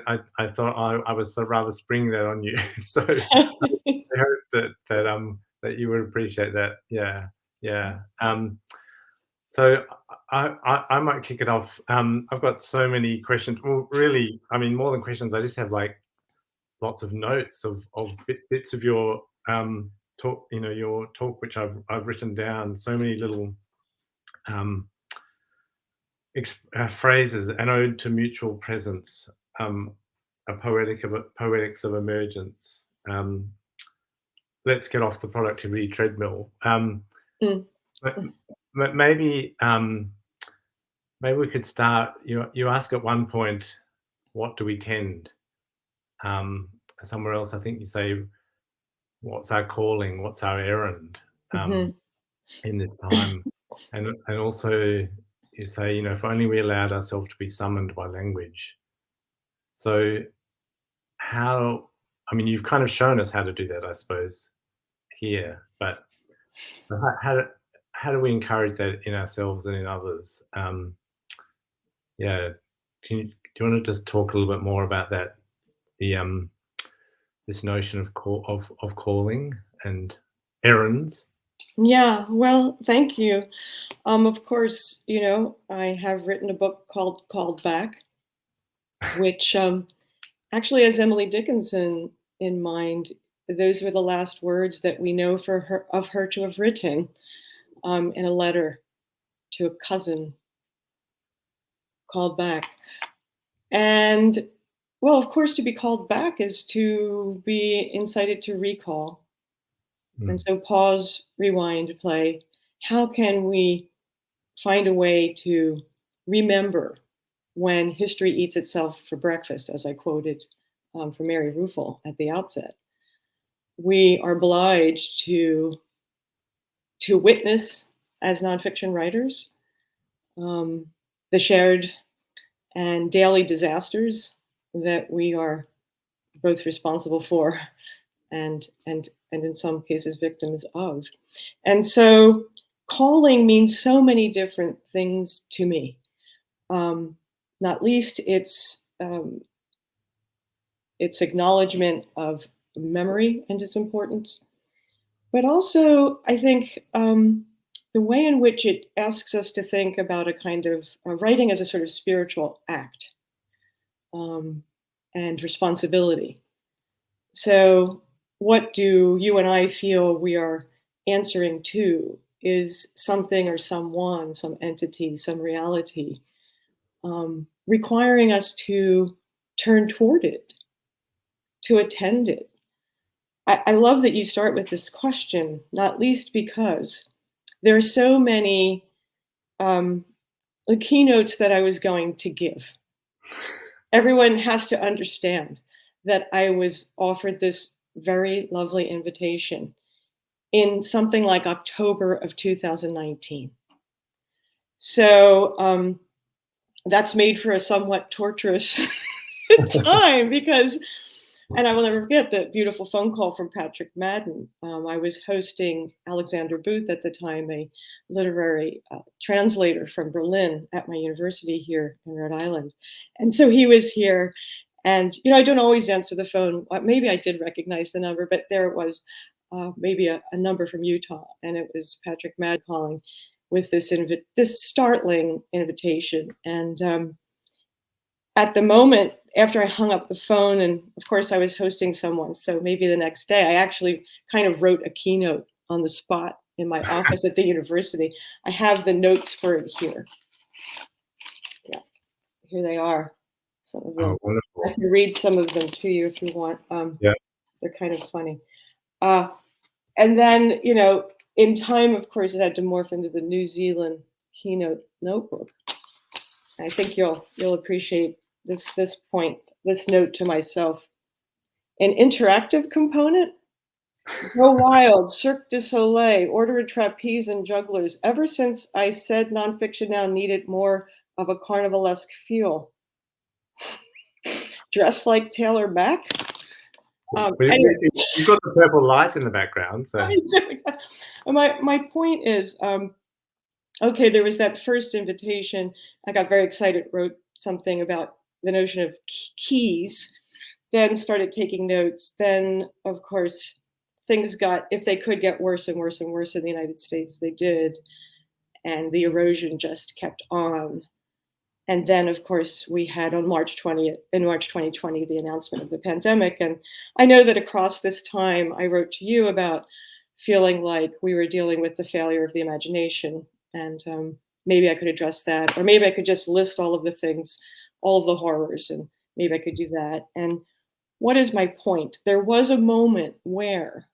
thought I was so rather springing that on you. So I hope that you would appreciate that. Yeah, yeah. So I might kick it off. I've got so many questions. Well, really, I mean, more than questions. I just have like lots of notes of bits of your talk. You know, your talk, which I've written down. So many little um, phrases: an ode to mutual presence, a poetics of emergence. Let's get off the productivity treadmill. Mm. Maybe maybe we could start. You ask at one point, what do we tend? Somewhere else, I think you say, what's our calling? What's our errand in this time? And also you say, if only we allowed ourselves to be summoned by language. So how? I mean, you've kind of shown us how to do that, I suppose, here. But how do we encourage that in ourselves and in others? Yeah, do you want to just talk a little bit more about that? The this notion of calling and errands. Yeah, well, thank you. Of course, I have written a book called Back, which actually has Emily Dickinson in mind. Those were the last words that we know of her to have written in a letter to a cousin called back. And well, of course, to be called back is to be incited to recall. And so pause, rewind, play. How can we find a way to remember when history eats itself for breakfast, as I quoted from Mary Ruffel at the outset? We are obliged to witness, as nonfiction writers, the shared and daily disasters that we are both responsible for and in some cases victims of. And so calling means so many different things to me. Not least its acknowledgement of memory and its importance, but also I think the way in which it asks us to think about a kind of writing as a sort of spiritual act and responsibility. So what do you and I feel we are answering to is something or someone, some entity, some reality, requiring us to turn toward it, to attend it. I love that you start with this question, not least because there are so many keynotes that I was going to give. Everyone has to understand that I was offered this very lovely invitation in something like October of 2019. So that's made for a somewhat torturous time because, and I will never forget the beautiful phone call from Patrick Madden. I was hosting Alexander Booth at the time, a literary translator from Berlin at my university here in Rhode Island. And so he was here. And, I don't always answer the phone. Maybe I did recognize the number, but there it was, maybe a number from Utah. And it was Patrick Madden calling with this startling invitation. And at the moment, after I hung up the phone, and of course I was hosting someone, so maybe the next day, I actually kind of wrote a keynote on the spot in my office at the university. I have the notes for it here. Yeah, here they are, some of them. Oh, wonderful. I can read some of them to you if you want. Yeah. They're kind of funny. And then, in time, of course, it had to morph into the New Zealand Keynote notebook. I think you'll appreciate this point, this note to myself. An interactive component? Go wild, Cirque du Soleil, order a trapeze and jugglers. Ever since I said nonfiction now needed more of a carnivalesque feel. dress like Taylor Mac. Anyway. You've got the purple light in the background, so. My point is, okay, there was that first invitation. I got very excited, wrote something about the notion of keys, then started taking notes. Then, of course, things got, if they could get worse and worse and worse in the United States, they did. And the erosion just kept on. And then, of course, we had on March 2020, the announcement of the pandemic. And I know that across this time, I wrote to you about feeling like we were dealing with the failure of the imagination. And maybe I could address that, or maybe I could just list all of the things, all of the horrors, and maybe I could do that. And what is my point? There was a moment where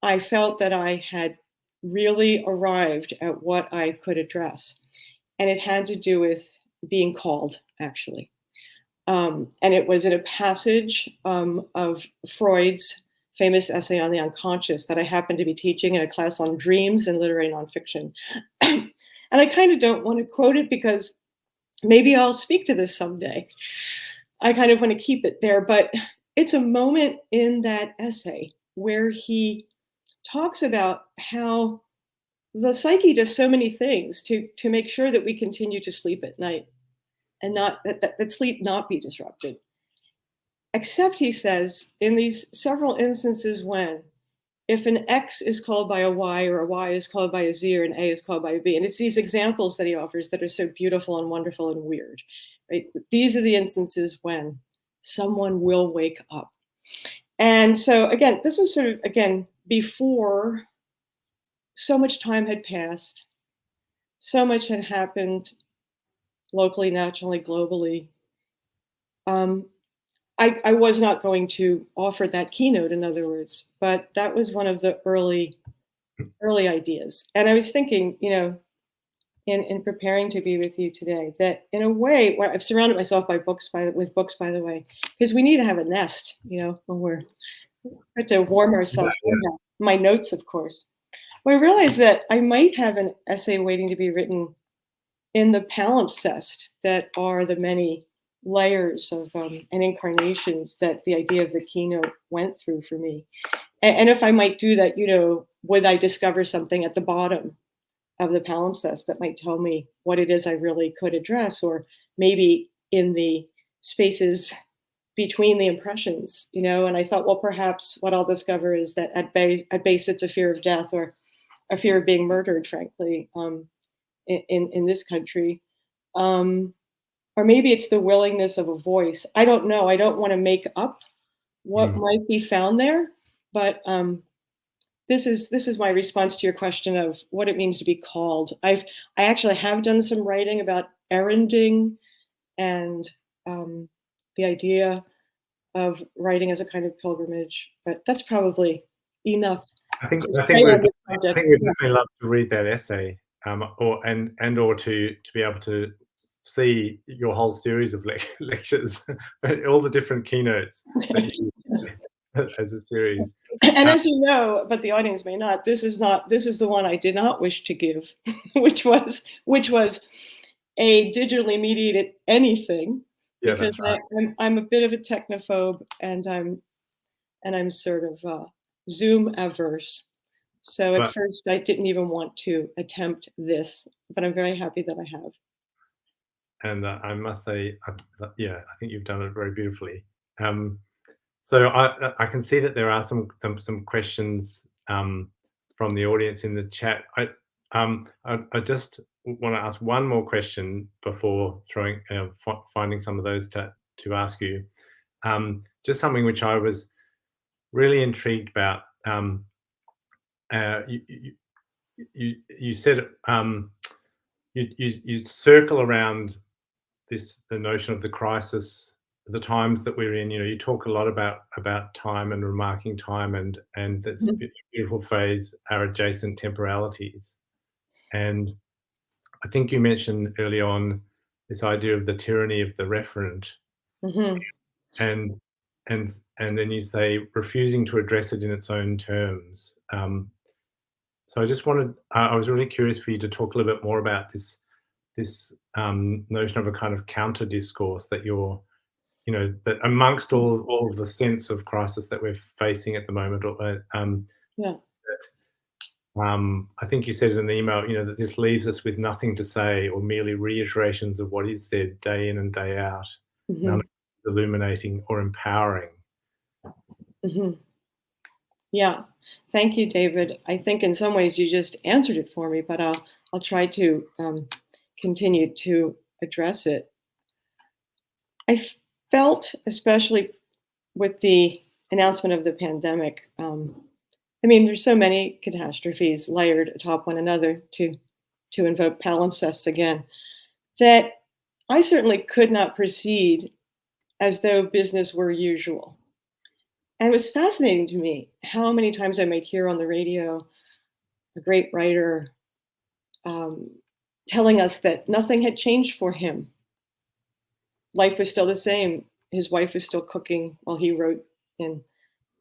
I felt that I had really arrived at what I could address. And it had to do with being called, actually. And it was in a passage of Freud's famous essay on the unconscious that I happened to be teaching in a class on dreams and literary nonfiction. And I kind of don't want to quote it because maybe I'll speak to this someday. I kind of want to keep it there, but it's a moment in that essay where he talks about how the psyche does so many things to make sure that we continue to sleep at night and not that sleep not be disrupted. Except, he says, in these several instances when, if an X is called by a Y, or a Y is called by a Z, or an A is called by a B, and it's these examples that he offers that are so beautiful and wonderful and weird, right? These are the instances when someone will wake up. And so, again, this was sort of, again, before so much time had passed, so much had happened locally, nationally, globally. I was not going to offer that keynote, in other words, but that was one of the early ideas. And I was thinking, in preparing to be with you today, that in a way, where I've surrounded myself with books, by the way, because we need to have a nest, when we're to warm ourselves. Yeah. My notes, of course. Well, I realized that I might have an essay waiting to be written in the palimpsest that are the many layers of and incarnations that the idea of the keynote went through for me. And if I might do that, would I discover something at the bottom of the palimpsest that might tell me what it is I really could address, or maybe in the spaces between the impressions, and I thought, well, perhaps what I'll discover is that at base it's a fear of death, or a fear of being murdered, frankly, in this country. Or maybe it's the willingness of a voice. I don't know. I don't want to make up what might be found there, but this is my response to your question of what it means to be called. I actually have done some writing about erranding and the idea of writing as a kind of pilgrimage, but that's probably enough. I think we'd definitely love to read that essay, or to be able to see your whole series of lectures, all the different keynotes that you, as a series. And as you know, but the audience may not, this is the one I did not wish to give, which was a digitally mediated anything, because right. I'm a bit of a technophobe, and I'm sort of Zoom averse. So at first I didn't even want to attempt this, but I'm very happy that I have. And I must say, I think you've done it very beautifully. So I can see that there are some questions from the audience in the chat. I just want to ask one more question before finding some of those to ask you. Just something which I was really intrigued about. You said you circle around the notion of the crisis, the times that we're in. You talk a lot about time and remarking time, and that's a beautiful phrase, our adjacent temporalities. And I think you mentioned early on this idea of the tyranny of the referent, and then you say refusing to address it in its own terms. So I just I was really curious for you to talk a little bit more about this notion of a kind of counter discourse that you're that amongst all of the sense of crisis that we're facing at the moment, Yeah. I think you said in the email, that this leaves us with nothing to say or merely reiterations of what is said day in and day out, none of it illuminating or empowering. Yeah. Thank you, David. I think in some ways you just answered it for me, but I'll try to continue to address it. I felt, especially with the announcement of the pandemic, there's so many catastrophes layered atop one another, to invoke palimpsests again, that I certainly could not proceed as though business were usual. And it was fascinating to me how many times I might hear on the radio a great writer telling us that nothing had changed for him. Life was still the same. His wife was still cooking while he wrote in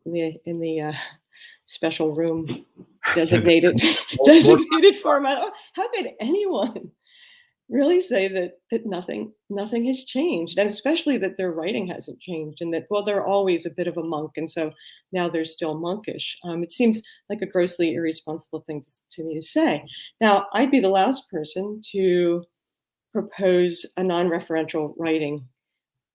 the special room designated for him. How could anyone really say that nothing has changed, and especially that their writing hasn't changed, and that, well, they're always a bit of a monk, and so now they're still monkish. It seems like a grossly irresponsible thing to me to say. Now, I'd be the last person to propose a non-referential writing.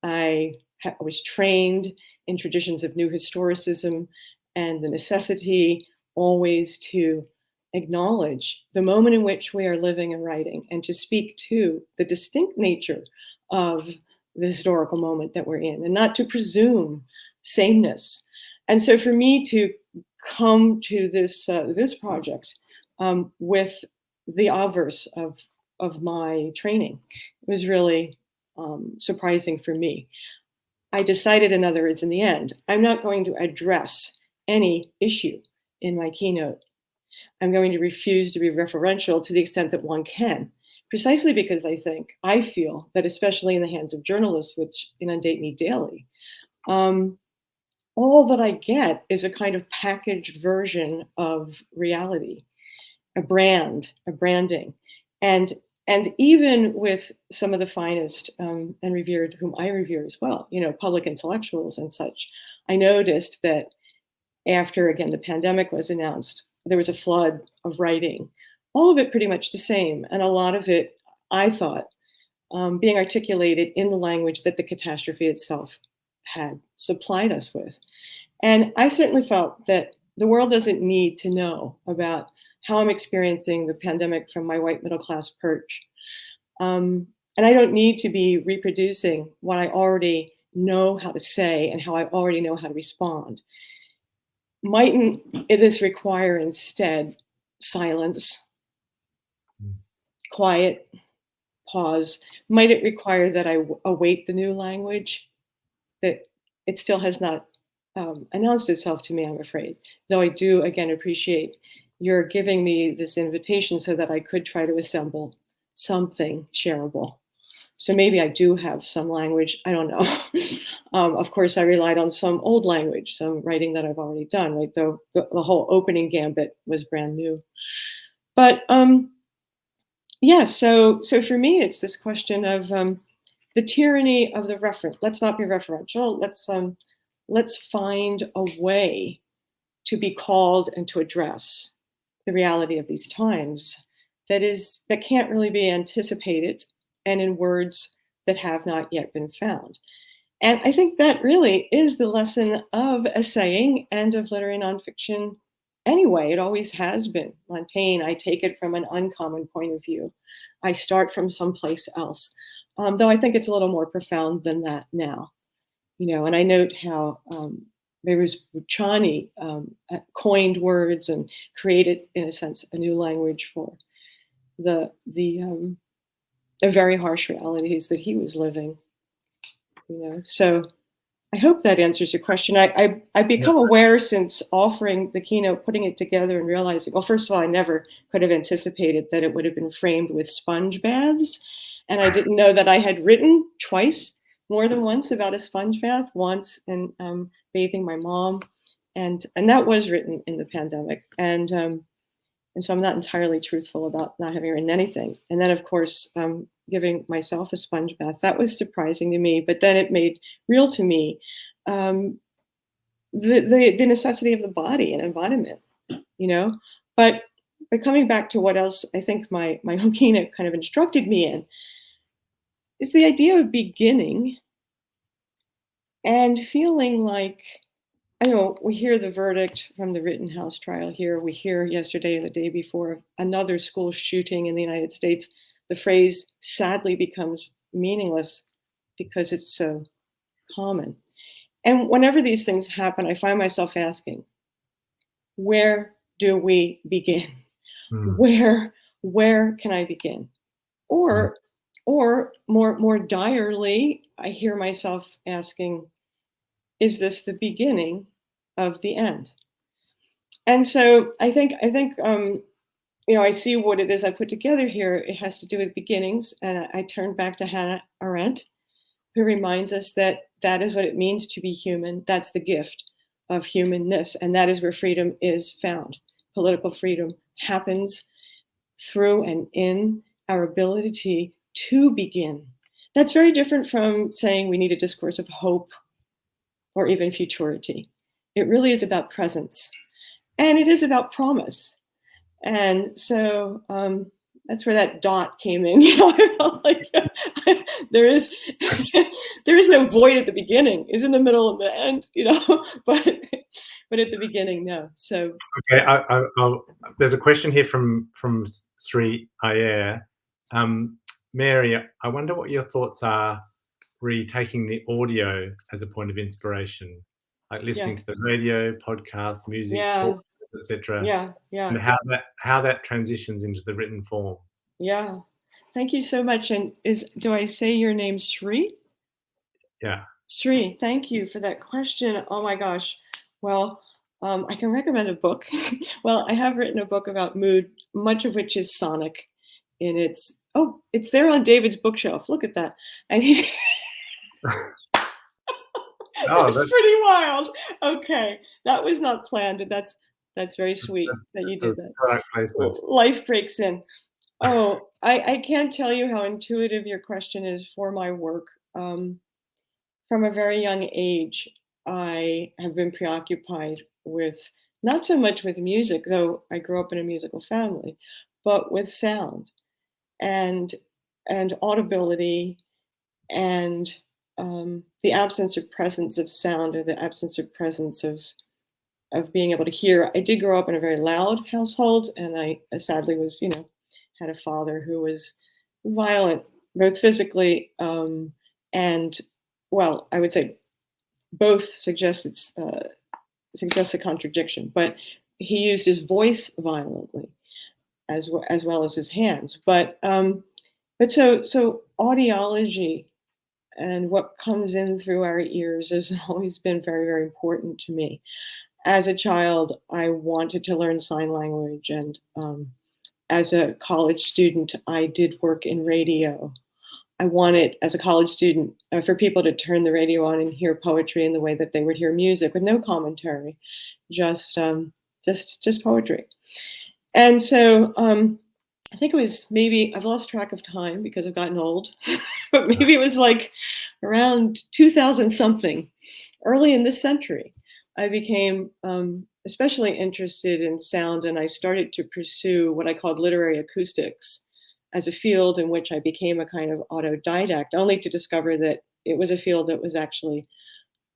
I was trained in traditions of new historicism and the necessity always to acknowledge the moment in which we are living and writing, and to speak to the distinct nature of the historical moment that we're in, and not to presume sameness. And so for me to come to this project with the obverse of my training was really surprising for me. I decided, in other words, in the end, I'm not going to address any issue in my keynote. I'm going to refuse to be referential to the extent that one can, precisely because I feel that, especially in the hands of journalists, which inundate me daily, all that I get is a kind of packaged version of reality, a branding. And even with some of the finest and revered, whom I revere as well, public intellectuals and such, I noticed that after, again, the pandemic was announced, there was a flood of writing, all of it pretty much the same. And a lot of it, I thought, being articulated in the language that the catastrophe itself had supplied us with. And I certainly felt that the world doesn't need to know about how I'm experiencing the pandemic from my white middle class perch. And I don't need to be reproducing what I already know how to say and how I already know how to respond. Mightn't this require instead silence, quiet, pause? Might it require that I await the new language? That it still has not announced itself to me, I'm afraid. Though I do, again, appreciate your giving me this invitation so that I could try to assemble something shareable. So maybe I do have some language, I don't know. Of course, I relied on some old language, some writing that I've already done, right? Though the whole opening gambit was brand new. But yeah, so for me, it's this question of the tyranny of the reference. Let's not be referential. Let's find a way to be called and to address the reality of these times that can't really be anticipated, and in words that have not yet been found. And I think that really is the lesson of essaying and of literary nonfiction anyway. It always has been. Montaigne, I take it from an uncommon point of view. I start from someplace else, though I think it's a little more profound than that now. And I note how Ruchani coined words and created, in a sense, a new language for the very harsh realities that he was living. So I hope that answers your question. I've become aware since offering the keynote, putting it together, and realizing, well, first of all, I never could have anticipated that it would have been framed with sponge baths, and I didn't know that I had written twice, more than once, about a sponge bath. Once in bathing my mom, and that was written in the pandemic, and And so I'm not entirely truthful about not having written anything. And then, of course, giving myself a sponge bath, that was surprising to me. But then it made real to me the necessity of the body and embodiment, But coming back to what else I think my Low-Keynote kind of instructed me in is the idea of beginning and feeling like, we hear the verdict from the Rittenhouse trial here. We hear yesterday or the day before of another school shooting in the United States. The phrase sadly becomes meaningless because it's so common. And whenever these things happen, I find myself asking, where do we begin? Where can I begin? Or more direly, I hear myself asking, is this the beginning of the end? And so I think I see what it is I put together here. It has to do with beginnings, and I turn back to Hannah Arendt, who reminds us that that is what it means to be human. That's the gift of humanness, and that is where freedom is found. Political freedom happens through and in our ability to begin. That's very different from saying we need a discourse of hope or even futurity. It really is about presence, and it is about promise. And so that's where that dot came in. I felt like there is no void at the beginning. It's in the middle and the end, but at the beginning, no. So okay, I'll, there's a question here from Sri Ayer. Mary, I wonder what your thoughts are retaking the audio as a point of inspiration, like listening to the radio, podcasts, music, talks, etc. Yeah. And how that transitions into the written form. Yeah. Thank you so much. And do I say your name Sri? Yeah. Sri, thank you for that question. Oh my gosh. Well, I can recommend a book. Well, I have written a book about mood, much of which is sonic. And it's there on David's bookshelf. Look at that. And that's pretty wild. Okay, that was not planned. That's very sweet that you did that. Product placement. Life breaks in. Oh, I can't tell you how intuitive your question is for my work. From a very young age, I have been preoccupied with not so much with music, though I grew up in a musical family, but with sound and audibility and the absence or presence of sound, or the absence or presence of being able to hear. I did grow up in a very loud household, and I sadly was, had a father who was violent, both physically and, well, I would say both suggests a contradiction, but he used his voice violently as well as his hands. But so audiology and what comes in through our ears has always been very, very important to me. As a child, I wanted to learn sign language, and as a college student, I did work in radio. I wanted, as a college student, for people to turn the radio on and hear poetry in the way that they would hear music, with no commentary, just poetry. And so I think it was maybe, I've lost track of time because I've gotten old, but maybe it was like around 2000 something, early in this century, I became especially interested in sound, and I started to pursue what I called literary acoustics as a field in which I became a kind of autodidact, only to discover that it was a field that was actually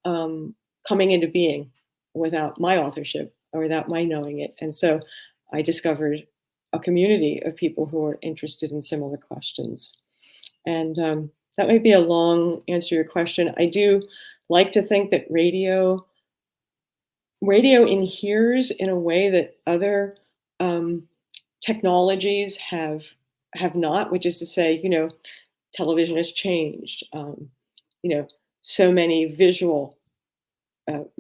coming into being without my authorship or without my knowing it. And so I discovered a community of people who are interested in similar questions. And that might be a long answer to your question. I do like to think that radio inheres in a way that other technologies have not, which is to say, television has changed. So many visual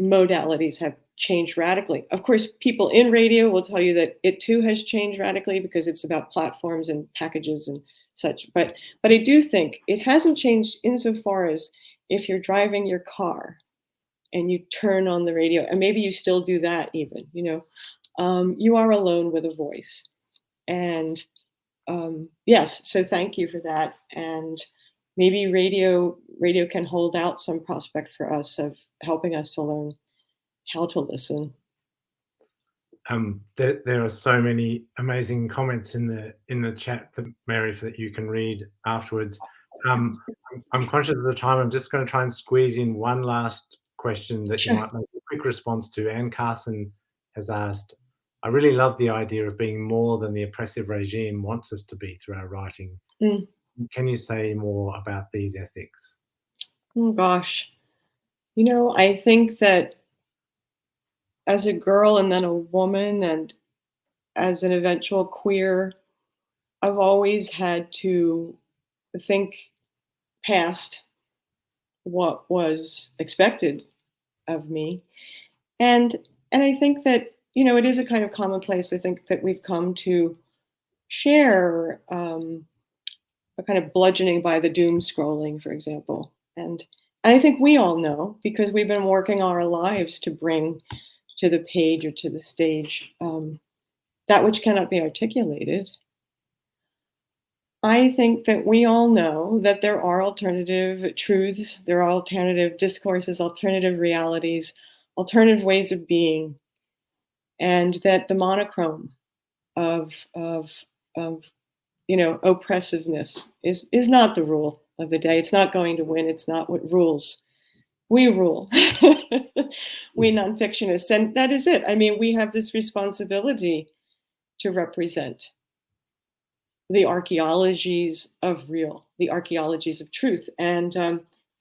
modalities have changed radically. Of course, people in radio will tell you that it too has changed radically because it's about platforms and packages and such. But I do think it hasn't changed insofar as if you're driving your car and you turn on the radio, and maybe you still do that even, you are alone with a voice. And yes, so thank you for that. And maybe radio can hold out some prospect for us of helping us to learn how to listen. There are so many amazing comments in the chat, Mary, that you can read afterwards. I'm conscious of the time. I'm just going to try and squeeze in one last question that you might make a quick response to. Anne Carson has asked, I really love the idea of being more than the oppressive regime wants us to be through our writing. Can you say more about these ethics? Oh gosh. I think that as a girl and then a woman and as an eventual queer, I've always had to think past what was expected of me. And I think that, it is a kind of commonplace. I think that we've come to share a kind of bludgeoning by the doom scrolling, for example. And I think we all know, because we've been working our lives to bring to the page or to the stage that which cannot be articulated. I think that we all know that there are alternative truths, there are alternative discourses, alternative realities, alternative ways of being, and that the monochrome of oppressiveness is not the rule of the day. It's not going to win. It's not what rules. We rule. We nonfictionists, and that is it. I mean, we have this responsibility to represent the archaeologies of real, the archaeologies of truth, and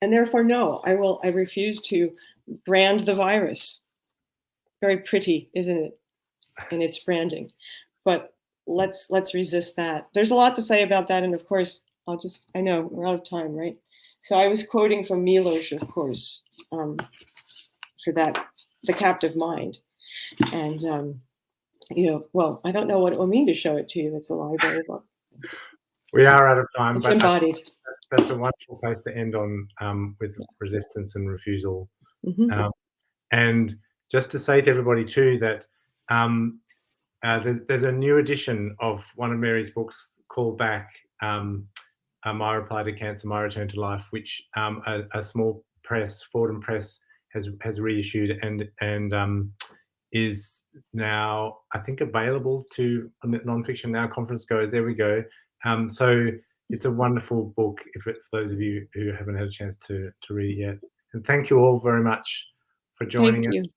therefore, no, I refuse to brand the virus. Very pretty, isn't it, in its branding? But let's resist that. There's a lot to say about that, and of course, I know we're out of time, right? So I was quoting from Milosz, of course, for that, the captive mind, and well, I don't know what it will mean to show it to you. It's a library book. We are out of time. It's but embodied. That's a wonderful place to end on, with resistance and refusal. And just to say to everybody too that there's a new edition of one of Mary's books called Back, My Reply to Cancer, My Return to Life, which a small press, Fordham Press, has reissued and is now, I think, available to Nonfiction Now conference goers. There we go. So it's a wonderful book for those of you who haven't had a chance to read it yet. And thank you all very much for joining us.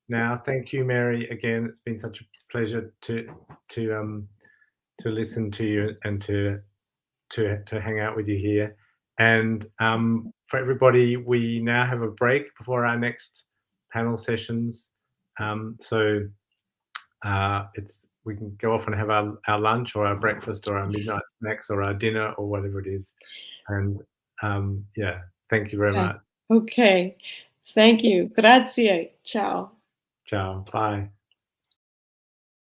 Now, thank you, Mary. Again, it's been such a pleasure to listen to you and to hang out with you here. And for everybody, we now have a break before our next panel sessions. So we can go off and have our lunch or our breakfast or our midnight snacks or our dinner or whatever it is. And thank you very much. Okay. Thank you. Grazie. Ciao. Ciao. Bye.